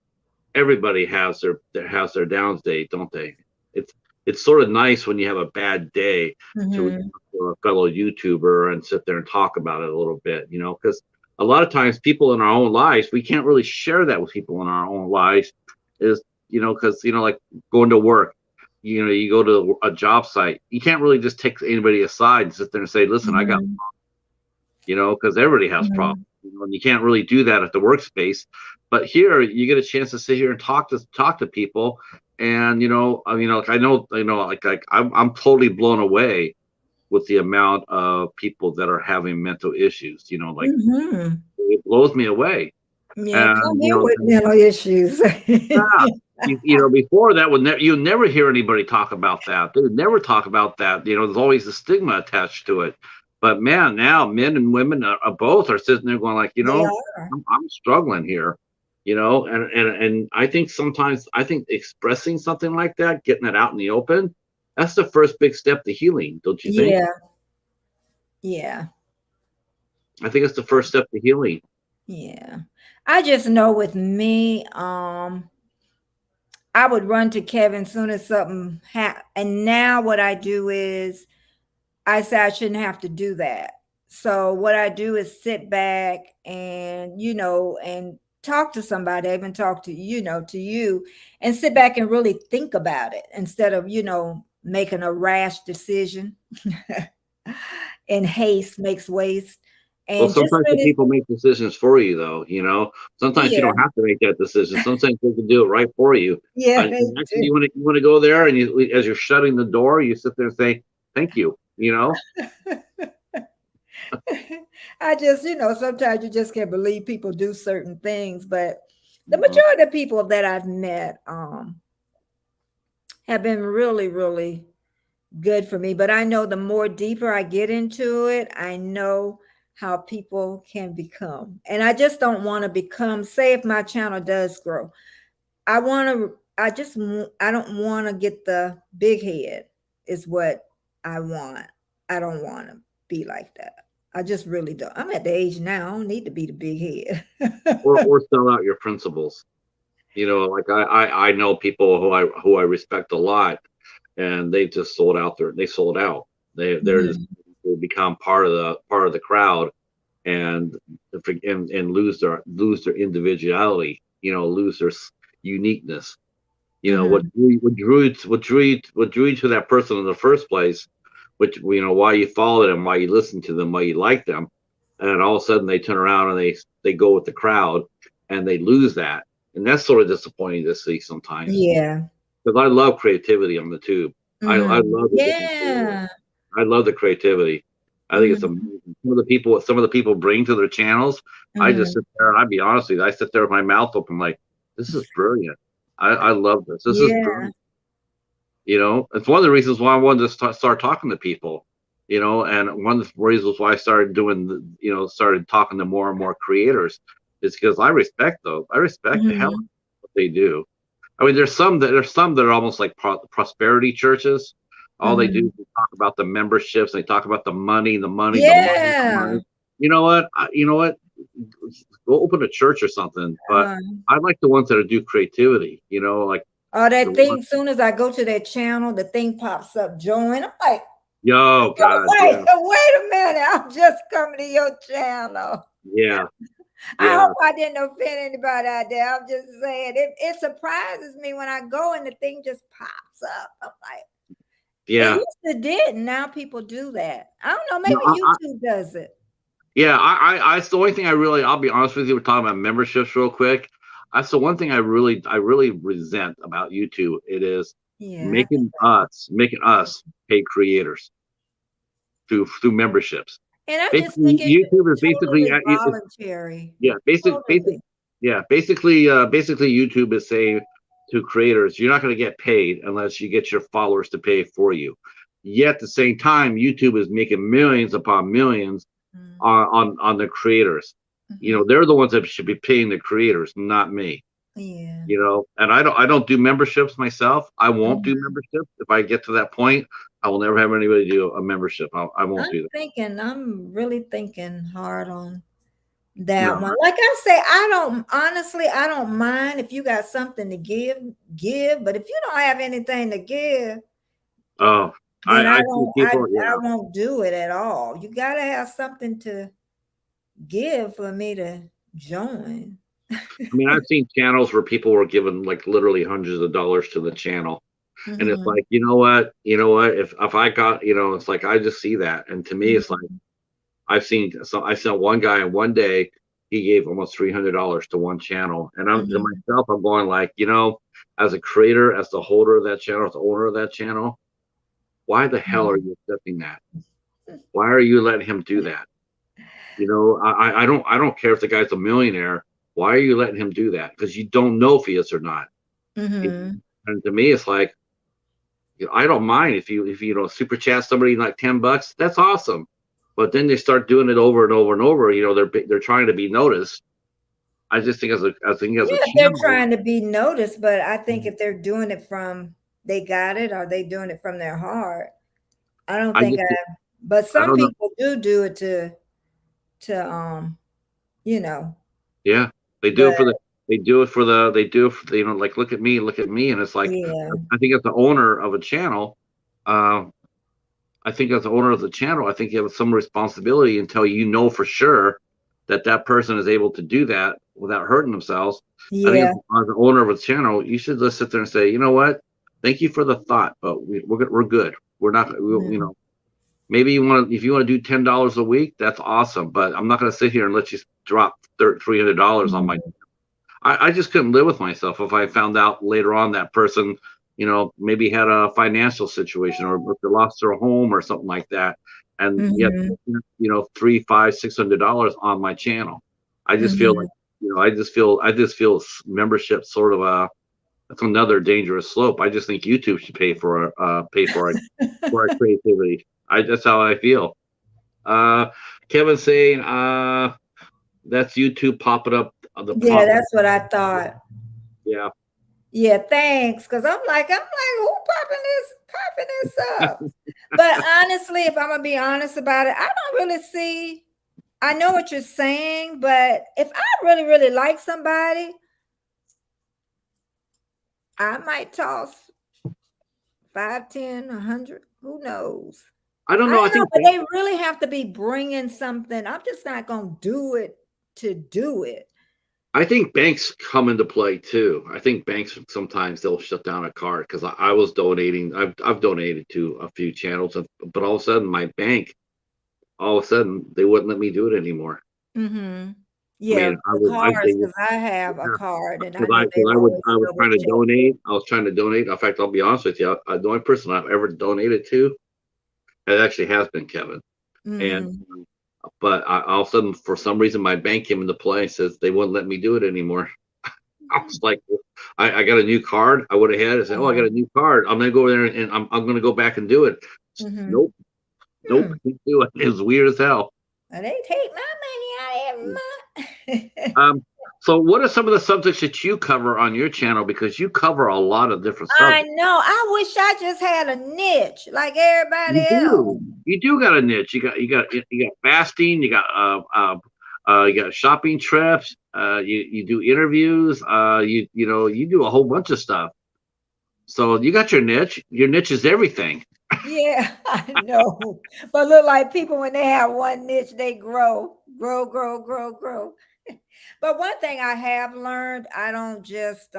Everybody has their downs day, don't they? It's it's sort of nice when you have a bad day to Mhm. talk to a fellow YouTuber and sit there and talk about it a little bit, because a lot of times people in our own lives, we can't really share that with people in our own lives, is because like going to work, you go to a job site, you can't really just take anybody aside and sit there and say, listen, I got, Mhm. because everybody has problems, Mhm. and you can't really do that at the workspace. But here, you get a chance to sit here and talk to people, and like like I'm totally blown away with the amount of people that are having mental issues. Like Mhm. it blows me away, Yeah, come and here with mental issues. yeah. Before that you never hear anybody talk about that. They would never talk about that. There's always a stigma attached to it. But man, now men and women both are sitting there going like, They are. I'm struggling here. And I think expressing something like that, getting it out in the open, that's the first big step to healing, don't you think? Yeah. Yeah. I think it's the first step to healing. Yeah. I just know with me, I would run to Kevin soon as something happened. And now what I do is I say I shouldn't have to do that. So what I do is sit back and and talk to somebody. I even talk to to you, and sit back and really think about it instead of making a rash decision. In haste makes waste, Well, and just sometimes the really, people make decisions for you, though. Sometimes you yeah, don't have to make that decision. Sometimes they can do it right for you. yeah, And actually, you want to go there, and as you're shutting the door, you sit there and say, "Thank you." I just, sometimes you just can't believe people do certain things, but the Mhm. majority of people that I've met have been really, really good for me. But I know the more deeper I get into it, I know how people can become. And I just don't want to become, say if my channel does grow, I don't want to get the big head is what I want. I don't want to be like that. I just really don't. I'm at the age now. I don't need to be the big head. Or sell out your principles. Like I know people who I respect a lot, and they just sold out they sold out. Mhm. They become part of the crowd, and lose their individuality, lose their uniqueness. Mhm. What drew you to that person in the first place, which why you followed them, why you listened to them, why you liked them, and all of a sudden they turn around and they go with the crowd, and they lose that, and that's sort of disappointing to see sometimes, Yeah. because I love creativity on the tube. I Mhm. love the different creators. Yeah. I love the creativity. I think it's Mhm. amazing. Some of the people bring to their channels. I just Mhm. sit there, and I'll be honest with you, I sit there with my mouth open, like, this is brilliant. I love this. This is Yeah. brilliant. It's one of the reasons why I wanted to start talking to people. And one of the reasons why I started started talking to more and more creators is because I respect those. I respect the hell out of Mhm. what they do. I mean, there's some that are almost like prosperity churches. All they do Mhm. is talk about the memberships. They talk about the money, the money, the money, the Yeah. money. You know what? You know what? Go open a church or something. But Uh, I like the ones that do creativity. Like oh, the that one. thing, soon as I go to that channel, the thing pops up, join. I'm like, Yo, God, wait, yeah, wait a minute. I'm just coming to your channel. yeah, I yeah, hope I didn't offend anybody out there. I'm just saying it surprises me when I go and the thing just pops up. I'm like, it yeah. used to did. Now people do that. I don't know. No, Maybe YouTube does it. yeah. It's the only thing I'll be honest with you. We're talking about memberships real quick. That's the one thing I really resent about YouTube. It is Yeah, I think, making us pay creators through memberships. and I just Basically, think it's YouTube is basically totally voluntary. yeah, Totally. basically YouTube is saying to creators, you're not going to get paid unless you get your followers to pay for you. Yet at the same time, YouTube is making millions upon millions on the creators. Mm-hmm. They're the ones that should be paying the creators, not me. Yeah. And I don't do memberships myself. I won't do Mhm. memberships. If I get to that point, I will never have anybody do a membership. I won't do that. I'm really thinking hard on that No. one. Like I say, I don't mind if you got something to give, but if you don't have anything to give, Oh, then I see people. I Yeah. won't do it at all. You got to have something to give for me to join. I mean, I've seen channels where people were given like literally hundreds of dollars to the channel. And it's Mhm. like, you know what? If I got, it's like I just see that. And to me, it's like Mhm. I saw one guy in one day, he gave almost $300 to one channel. And I'm to Mhm. myself, I'm going like, as a creator, as the holder of that channel, as the owner of that channel, why the hell are Mhm. you accepting that? Why are you letting him do that? I don't care if the guy's a millionaire. Why are you letting him do that? Because you don't know if he is or not. You know? Mhm. And to me, it's like, I don't mind if you super chat somebody like $10. That's awesome. But then they start doing it over and over and over. They're trying to be noticed. I just think as a Yeah, they're channel. trying to be noticed, but I think if they're doing it from they got it, or they doing it from their heart. I don't I think just but I some don't know. people do it to you know, Yeah, they do but it for the like, look at me, and it's like yeah. I think as the owner of a channel, uh, I think as the owner of the channel, I think you have some responsibility until you know for sure that that person is able to do that without hurting themselves. I think Yeah. as the owner of a channel, you should just sit there and say, you know what, thank you for the thought, but we're good. We're not, Mhm. maybe if you want to do $10 a week, that's awesome, but I'm not going to sit here and let you drop $300 on my. Mhm. I just couldn't live with myself if I found out later on that person maybe had a financial situation, or if they lost their home or something like that, and yet, $300, $500, $600 on my channel. I just feel like, I just feel membership sort of that's another dangerous slope. I just think YouTube should pay for our creativity. That's how I feel. Kevin saying, that's YouTube popping up the Yeah, pop. that's what I thought. Yeah. Yeah, thanks. Because I'm like, who popping this up? But honestly, if I'm gonna be honest about it, I don't really see. I know what you're saying, but if I really, really like somebody, I might toss 5, 10, 100. Who knows? I don't I know. I don't know, think but they really have to be bringing something. I'm just not gonna do it to do it. banks come into play too. I think banks sometimes they'll shut down a card because I was donating. I've donated to a few channels, but all of a sudden my bank, all of a sudden they wouldn't let me do it anymore. Mm-hmm. I Yeah, mean, the cards, because I have a card and I because know they always I was double trying to check. donate. I was trying to donate. In fact, I'll be honest with you. The only person I've ever donated to, it actually has been Kevin. And Mm-hmm. but all of a sudden, for some reason, my bank came into play and says they wouldn't let me do it anymore. I was like, I got a new card. I would have had. I said, oh, I got a new card. I'm gonna go there and I'm gonna go back and do it. Mm-hmm. Nope, nope, can't do it. It was weird as hell. They take my money out of my. Um, so what are some of the subjects that you cover on your channel? Because you cover a lot of different I subjects. know. I wish I just had a niche like everybody You else. do. You do got a niche. You got fasting. You got shopping trips. You do interviews. You do a whole bunch of stuff. So you got your niche. Your niche is everything. Yeah, I know. But look, like people when they have one niche, they grow, grow, grow, grow, grow. But one thing I have learned, I don't just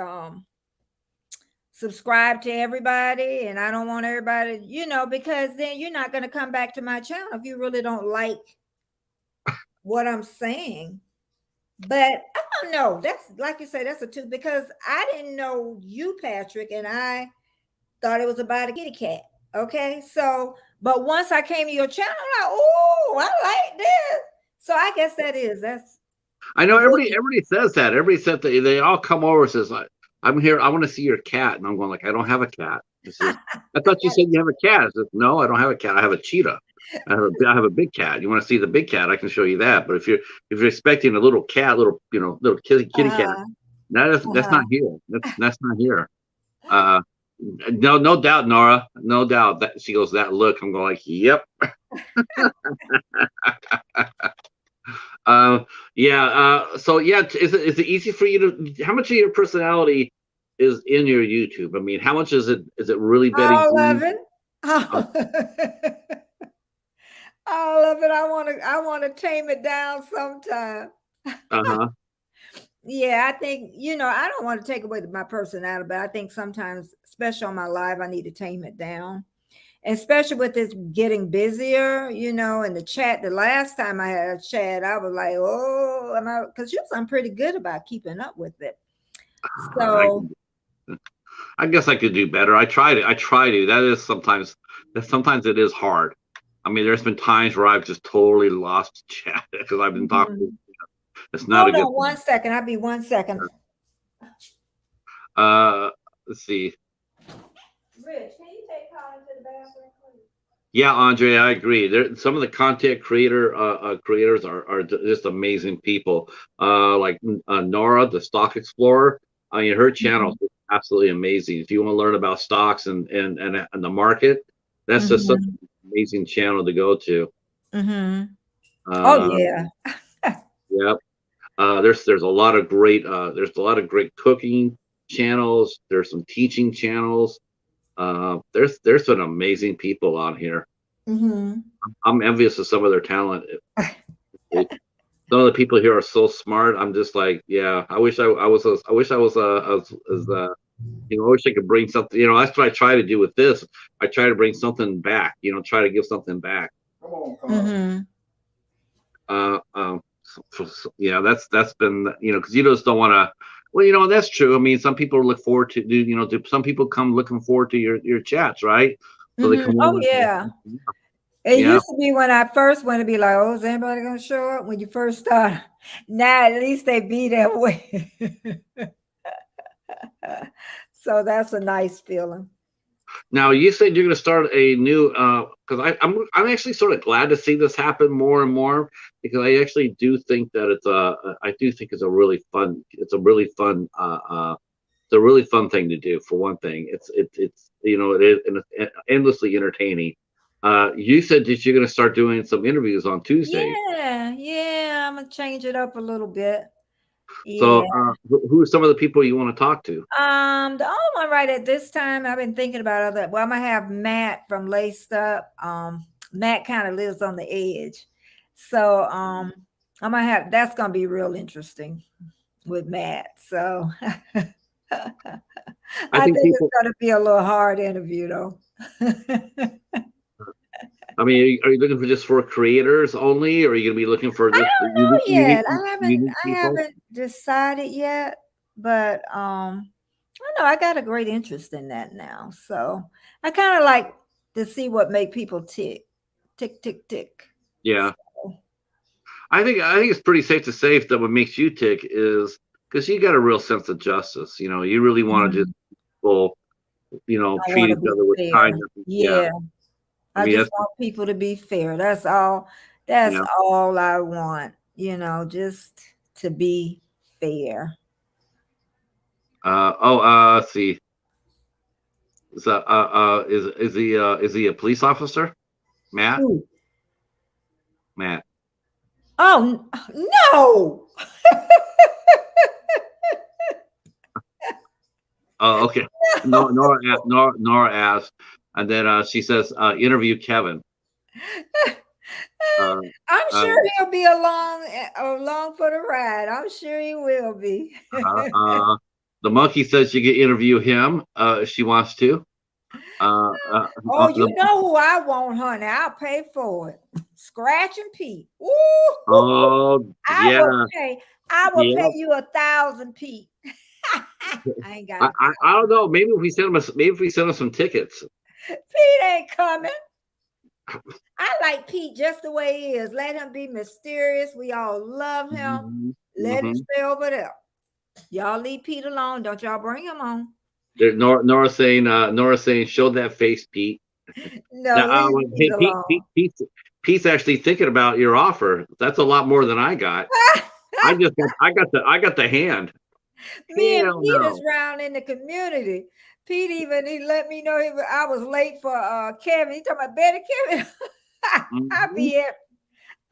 subscribe to everybody, and I don't want everybody, because then you're not going to come back to my channel if you really don't like what I'm saying. But I don't know. That's like you say, that's a two, because I didn't know you, Patrick, and I thought it was about a kitty cat. Okay. So, but once I came to your channel, I'm like, oh, I like this. So I guess that's I know really. everybody says that. Everybody said that they all come over and says, I'm here. I want to see your cat. And I'm going like, I don't have a cat. It says, I thought you said you have a cat. I said, no, I don't have a cat. I have a cheetah. I have a big cat. You want to see the big cat? I can show you that. But if you're expecting a little cat, little kitty cat, that's not here. That's not here. No doubt, Nora. No doubt that she goes that look. I'm going like, yep. Yeah. So yeah, is it easy for you to? How much of your personality is in your YouTube? I mean, how much is it? Is it really betting? All of it. All of it. I want to tame it down sometime. Uh-huh. Yeah, I think, I don't want to take away my personality, but I think sometimes, especially on my live, I need to tame it down. Especially with this getting busier, in the chat. The last time I had a chat, I was like, oh, because I'm pretty good about keeping up with it. So I guess I could do better. I try to. Sometimes it is hard. I mean, there's been times where I've just totally lost chat because I've been talking. It's not hold a good on 1 second. I'll be 1 second. Let's see. Rich, can you take Colin to the bathroom, please? Yeah, Andre, I agree. Some of the content creators are just amazing people. Like Nora, the Stock Explorer. I mean, her channel is absolutely amazing. If you want to learn about stocks and the market, that's just such an amazing channel to go to. Oh yeah. Yep. There's a lot of great cooking channels. There's some teaching channels. There's some amazing people on here. I'm envious of some of their talent. Some of the people here are so smart. I'm just like, yeah, I wish I was I wish I wish I could bring something. That's what I try to do with this. I try to bring something back. Try to give something back. Come on. Yeah, that's been, because you just don't want to. Well, that's true. I mean, some people look forward to some people come looking forward to your chats, right? So they come Oh on. yeah. It Yeah. used to be when I first went to be like, oh, is anybody gonna show up when you first start? Now at least they be that way. So that's a nice feeling. Now you said you're going to start a new because I'm actually sort of glad to see this happen more and more because I actually do think that I do think it's a really fun it's a really fun thing to do. For one thing, it's it is and it's endlessly entertaining. You said that you're going to start doing some interviews on Tuesdays. Yeah, I'm gonna change it up a little bit. So Yeah. who are some of the people you want to talk to? The only one right at this time I've been thinking about other. Well, I'm gonna have Matt from Laced Up. Matt kind of lives on the edge, so I'm gonna have that's gonna be real interesting with Matt. So I I think think it's people. gonna be a little hard interview though. I mean, are you looking for just for creators only, or are you going to be looking for I just don't know yet. unique I people? haven't decided yet, but I don't know. I got a great interest in that now. So I kind of like to see what make people tick. Tick, tick, tick. Yeah, So, I think it's pretty safe to say that what makes you tick is because you got a real sense of justice. You really want to just mhm, people, I treat want to each be other with fair. kindness. Yeah, Yeah. I I mean just that's want people to be fair. That's all. That's yeah. all I want, just to be fair. Let's see. Is he a police officer? Matt. Ooh. Matt. Oh, no. Oh, okay. No, Nora asked, and then she says, interview Kevin. Uh, I'm uh, sure he'll be along for the ride. I'm sure he will be. uh, uh, the monkey says you can interview him if she wants to. Oh, you The, know who I want, honey. I'll pay for it. Scratch and Pete. Ooh, oh I yeah, will pay. I will pay yeah. you 1,000, Pete. I ain't got I, a I, I don't thousand. know. Maybe if we send him some tickets. Pete ain't coming. I like Pete just the way he is. Let him be mysterious. We all love him. Hmm. Let him stay over there. Y'all leave Pete alone. Don't y'all bring him on. Nora saying, show that face, Pete. No, Now, leave Pete hey, alone. Pete's actually thinking about your offer. That's a lot more than I got. I got the hand. Me and Hell Pete is no. round in the community. Pete even he let me know I was late for Kevin. He talking about Betty Kevin. I Mhm. be at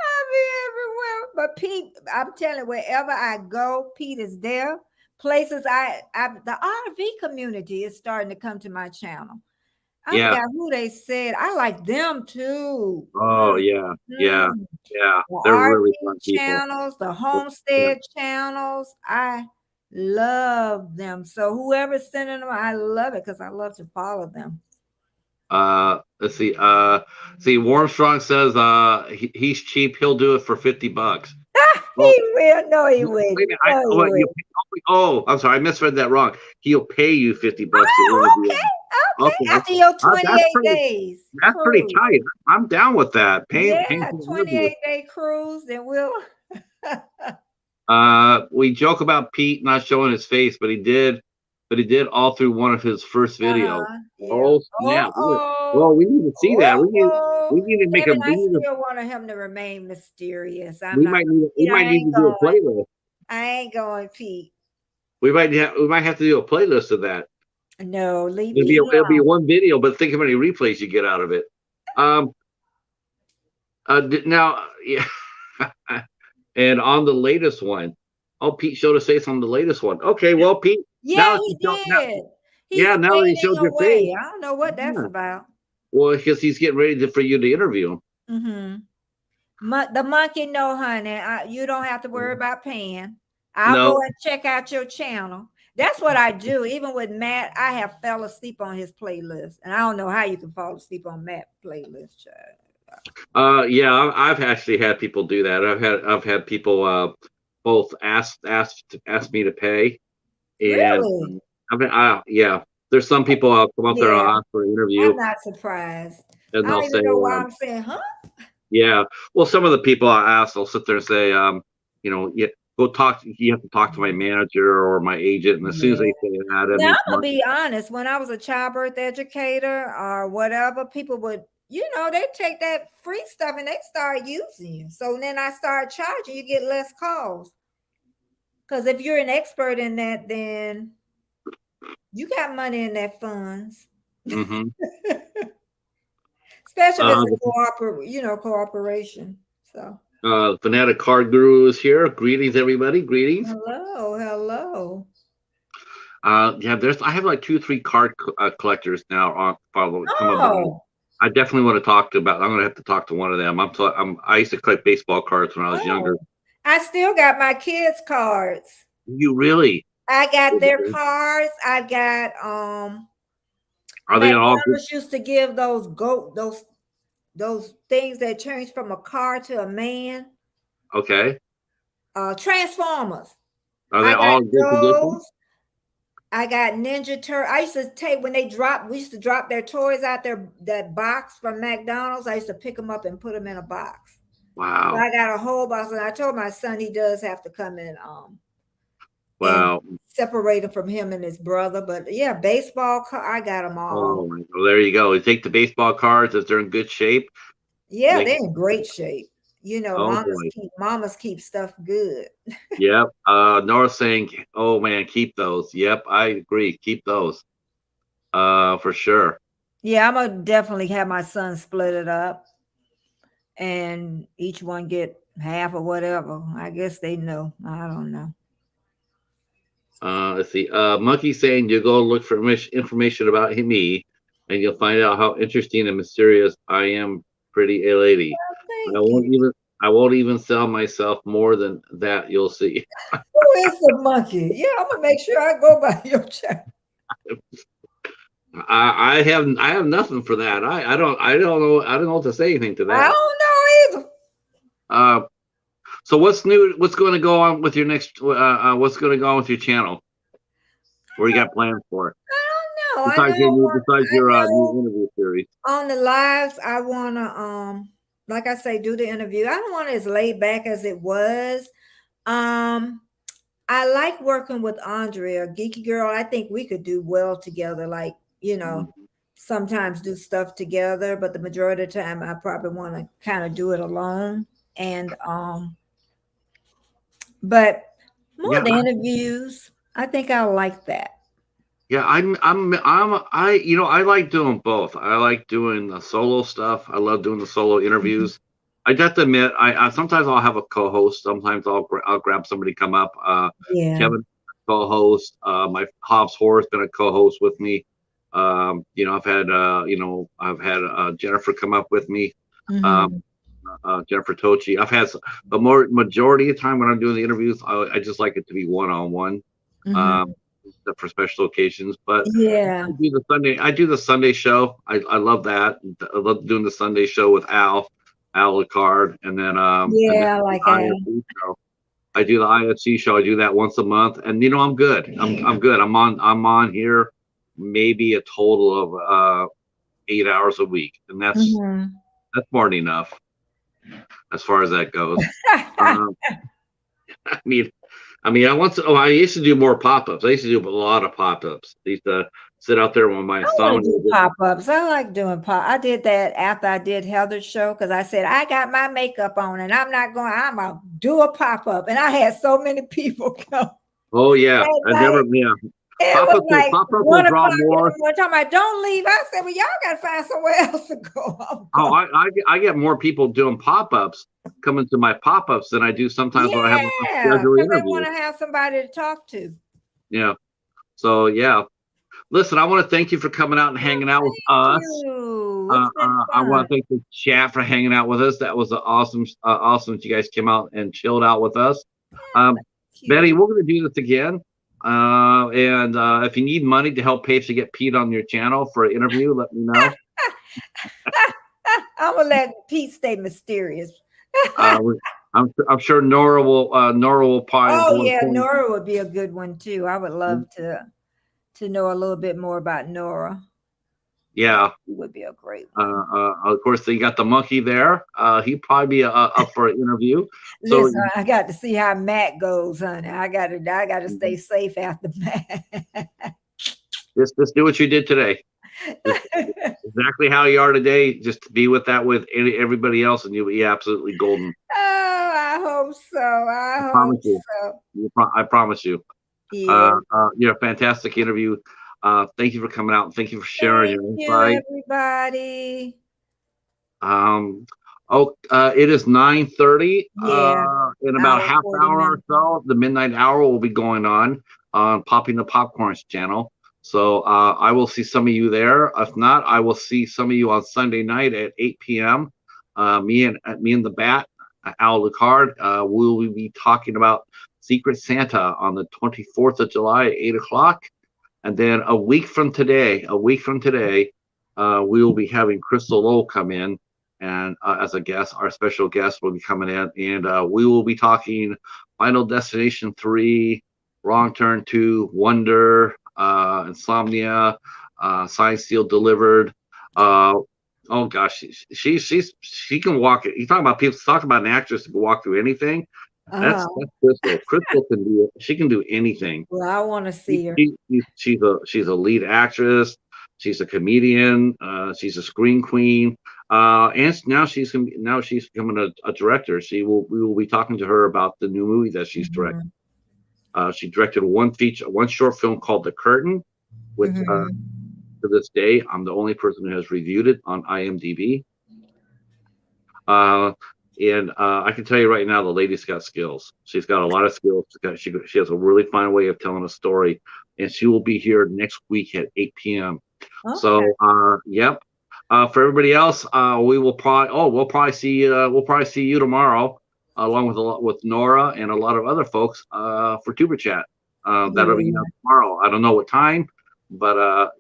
I be everywhere. But Pete, I'm telling you, wherever I go, Pete is there. Places the RV community is starting to come to my channel. I Yeah. forgot who they said. I like them too. Oh yeah. Yeah. Mm. Yeah. The They're really RV fun people. channels, the Yeah. homestead channels. I love them. So whoever's sending them, I love it because I love to follow them. Let's see. See, Warmstrong says he's cheap. He'll do it for $50. Oh, He will. No, he wait a wouldn't. minute. No, he wouldn't. I'm sorry. I misread that wrong. He'll pay you $50 to Oh, interview him. okay. Okay. Okay. After your That's 28 pretty. days That's pretty cruise. tight. I'm down with that. Paying Yeah, for an interview. 28-day cruise, then we'll We joke about Pete not showing his face, but he did. But he did all through one of his first videos. Yeah. Oh snap! Uh-oh. Well, we need to see that. We Uh-oh. need to make a. Kevin, I still want him to remain mysterious. I'm We not, might need. We I might need ain't to do a going. playlist. I ain't going, Pete. We might have to do a playlist of that. No, leave It'll be Pete it'll be alone. one video, but think how many replays you get out of it. Um. Now, yeah. And on the latest one, oh, Pete showed his face on the latest one. Okay, well, Pete. Now Yeah, that he you showed, now, did. He's yeah, now that he fading showed your face, away. I don't know what that's yeah. about. Well, because he's getting ready for you to interview him. The monkey, no, honey. You don't have to worry about paying. I'll No, go and check out your channel. That's what I do. Even with Matt, I have fell asleep on his playlist, and I don't know how you can fall asleep on Matt's playlist, child. yeah, I've actually had people do that. I've had people both ask me to pay, And Really? I mean, yeah, there's some people I'll come up there and Yeah, I'll ask for an interview, I'm not surprised. and I they'll don't say, even know why I'm saying, huh? yeah. Well, some of the people I ask, they'll sit there and say, yeah, go talk. You have to talk to my manager or my agent, and as soon as Yeah. they say that, it Now, means I'm gonna money. be honest. When I was a childbirth educator or whatever, people would, they take that free stuff and they start using you. So then I start charging. You get less calls because if you're an expert in that, then you got money in that funds, Mm-hmm. especially if it's Uh, a cooperation. So Fanatic Card Guru is here. Greetings, everybody. Greetings. hello, hello. Yeah, I have like 2, 3 card collectors now on follow come about. Oh, I definitely want to talk to about. I'm going to have to talk to one of them. I used to collect baseball cards when I was younger. oh. I still got my kids' cards. You really? I got their cards. I got Are they all good? McDonald's used to give those things that change from a car to a man. Okay. Transformers. Are they I got all in good condition? those. I got Ninja Turtle. I used to take when we used to drop their toys out there, that box from McDonald's. I used to pick them up and put them in a box. So Wow. I got a whole box, and I told my son he does have to come in and Wow. separate them from him and his brother. But yeah, baseball car, I got them all. Oh, well, there you go. You take the baseball cards if they're in good shape. Yeah, They, they're in great shape. oh boy. Mamas keep stuff good. Yep. Nora's saying, "Oh man, keep those." Yep, I agree. Keep those. For sure. Yeah, I'm gonna definitely have my son split it up and each one get half or whatever. I guess they know. I don't know. Let's see. Monkey saying you go look for information about me, and you'll find out how interesting and mysterious I am. Pretty a lady. Oh, I thank won't you. even. I won't even sell myself more than that. You'll see. Who is the monkey? Yeah, I'm gonna make sure I go by your chat. I have nothing for that. I don't know. I don't know what to say anything to I that. don't know either. Uh, so what's new? What's going to go on with your next? What's going to go on with your channel? What you got plans for it? I don't know. Besides I your new know interview series. on the lives I wanna like I say, do the interview. I don't want it as laid back as it was. Um I like working with Andrea, Geeky Girl. I think we could do well together. Like, Mhm. sometimes do stuff together, but the majority of the time I probably want to kind of do it alone. And but more Yeah, the interviews, I think I like that. yeah. I like doing both. I like doing the solo stuff. I love doing the solo Mhm. interviews. I got to admit, I sometimes I'll have a co-host. Sometimes I'll grab somebody to come up. Yeah. Kevin, co-host. My Hobbs Horror's been a co-host with me. I've had Jennifer come up with me. Um, Hmm. Jennifer Tochi. I've had the more majority of the time when I'm doing the interviews, I just like it to be one-on-one, um, Hmm. except for special occasions. But Yeah. I do the Sunday show. I love that. I love doing the Sunday show with Al Licard, and then Yeah, I the like that. IFC show. I do the IFC show. I do that once a month, and I'm good. I'm good. I'm on here maybe a total of 8 hours a week, and Hmm. that's more than enough as far as that goes. Um, I mean, I used to do more pop-ups. I used to do a lot of pop-ups. I used to sit out there with my I want phone. to do pop-ups. I like doing I did that after I did Heather's show because I said I got my makeup on and I'm gonna do a pop-up. And I had so many people come. Oh yeah, At I never. night. Yeah, It was pop-ups like will one draw o'clock in more. the morning. Talking about don't leave. I said, well, y'all gotta find somewhere else to go. I'm Oh, going. I get more people doing pop-ups coming to my pop-ups than I do sometimes when I have a Yeah, scheduled because I interview. want to have somebody to talk to. Yeah. So yeah. Listen, I want to thank you for coming out and hanging out with Thank us. you. It's been I fun. want to thank the chat for hanging out with us. That was awesome that you guys came out and chilled out with us. Um, Thank Betty, you. we're going to do this again. And if you need money to help pay to get Pete on your channel for an interview, let me know. I'm gonna let Pete stay mysterious. Uh, we- I'm sure Nora will probably Oh want yeah, to. Nora would be a good one too. I would love to know a little bit more about Nora. Yeah. She would be a great one. Of course, you got the monkey there. He'd probably be up for an interview. So Listen, I got to see how Matt goes, honey. I gotta stay safe after Matt. just do what you did today. Just exactly how you are today. Just be with that with everybody else, and you'll be absolutely golden. Oh, I hope so. I I hope promise you. so. I promise you. Yeah. You're a fantastic interview. Thank you for coming out. Thank you for sharing Thank your you, insight. everybody. It is 9:30. Yeah. In about Hour half hour or 49. so, the midnight hour will be going on Popping the Popcorn's channel. So I will see some of you there. If not, I will see some of you on Sunday night at 8 p.m. Me and the Bat, Al Lucard, we will be talking about Secret Santa on the 24th of July at 8 o'clock. And then a week from today, we will be having Crystal Lowell come in and as a guest. Our special guest will be coming in, and we will be talking Final Destination 3, Wrong Turn 2, Wonder, Insomnia, Science Seal Delivered. Oh gosh, she can walk it. You talking about people talking about an actress who can walk through anything. That's Crystal. Crystal can do it. She can do anything. Well, I want to see her. She's a lead actress. She's a comedian. She's a screen queen. And now she's becoming a director. We will be talking to her about the new movie that she's directing. She directed one short film called The Curtain, which to this day I'm the only person who has reviewed it on IMDb. And I can tell you right now, the lady's got skills. She's got a lot of skills. She has a really fine way of telling a story, and she will be here next week at 8 p.m. Okay. So, yep. For everybody else, we'll probably see you tomorrow, along with Nora and a lot of other folks for Tuber Chat. That'll be tomorrow. I don't know what time, but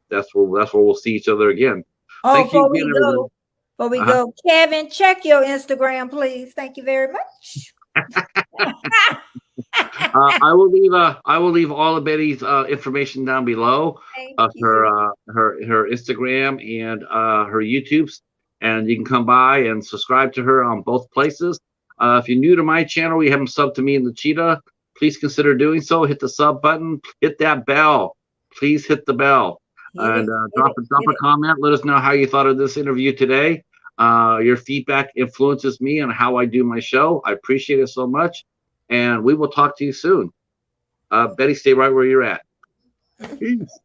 that's where we'll see each other again. Thank you again, everybody. Before we go, Kevin, check your Instagram, please. Thank you very much. I will leave all of Betty's information down below. Her Instagram and her YouTube's, and you can come by and subscribe to her on both places. If you're new to my channel, you haven't subbed to me and the Cheetah, please consider doing so. Hit the sub button, hit that bell. Please hit the bell. And drop a comment. Let us know how you thought of this interview today. Your feedback influences me on how I do my show. I appreciate it so much. And we will talk to you soon. Betty, stay right where you're at. Peace.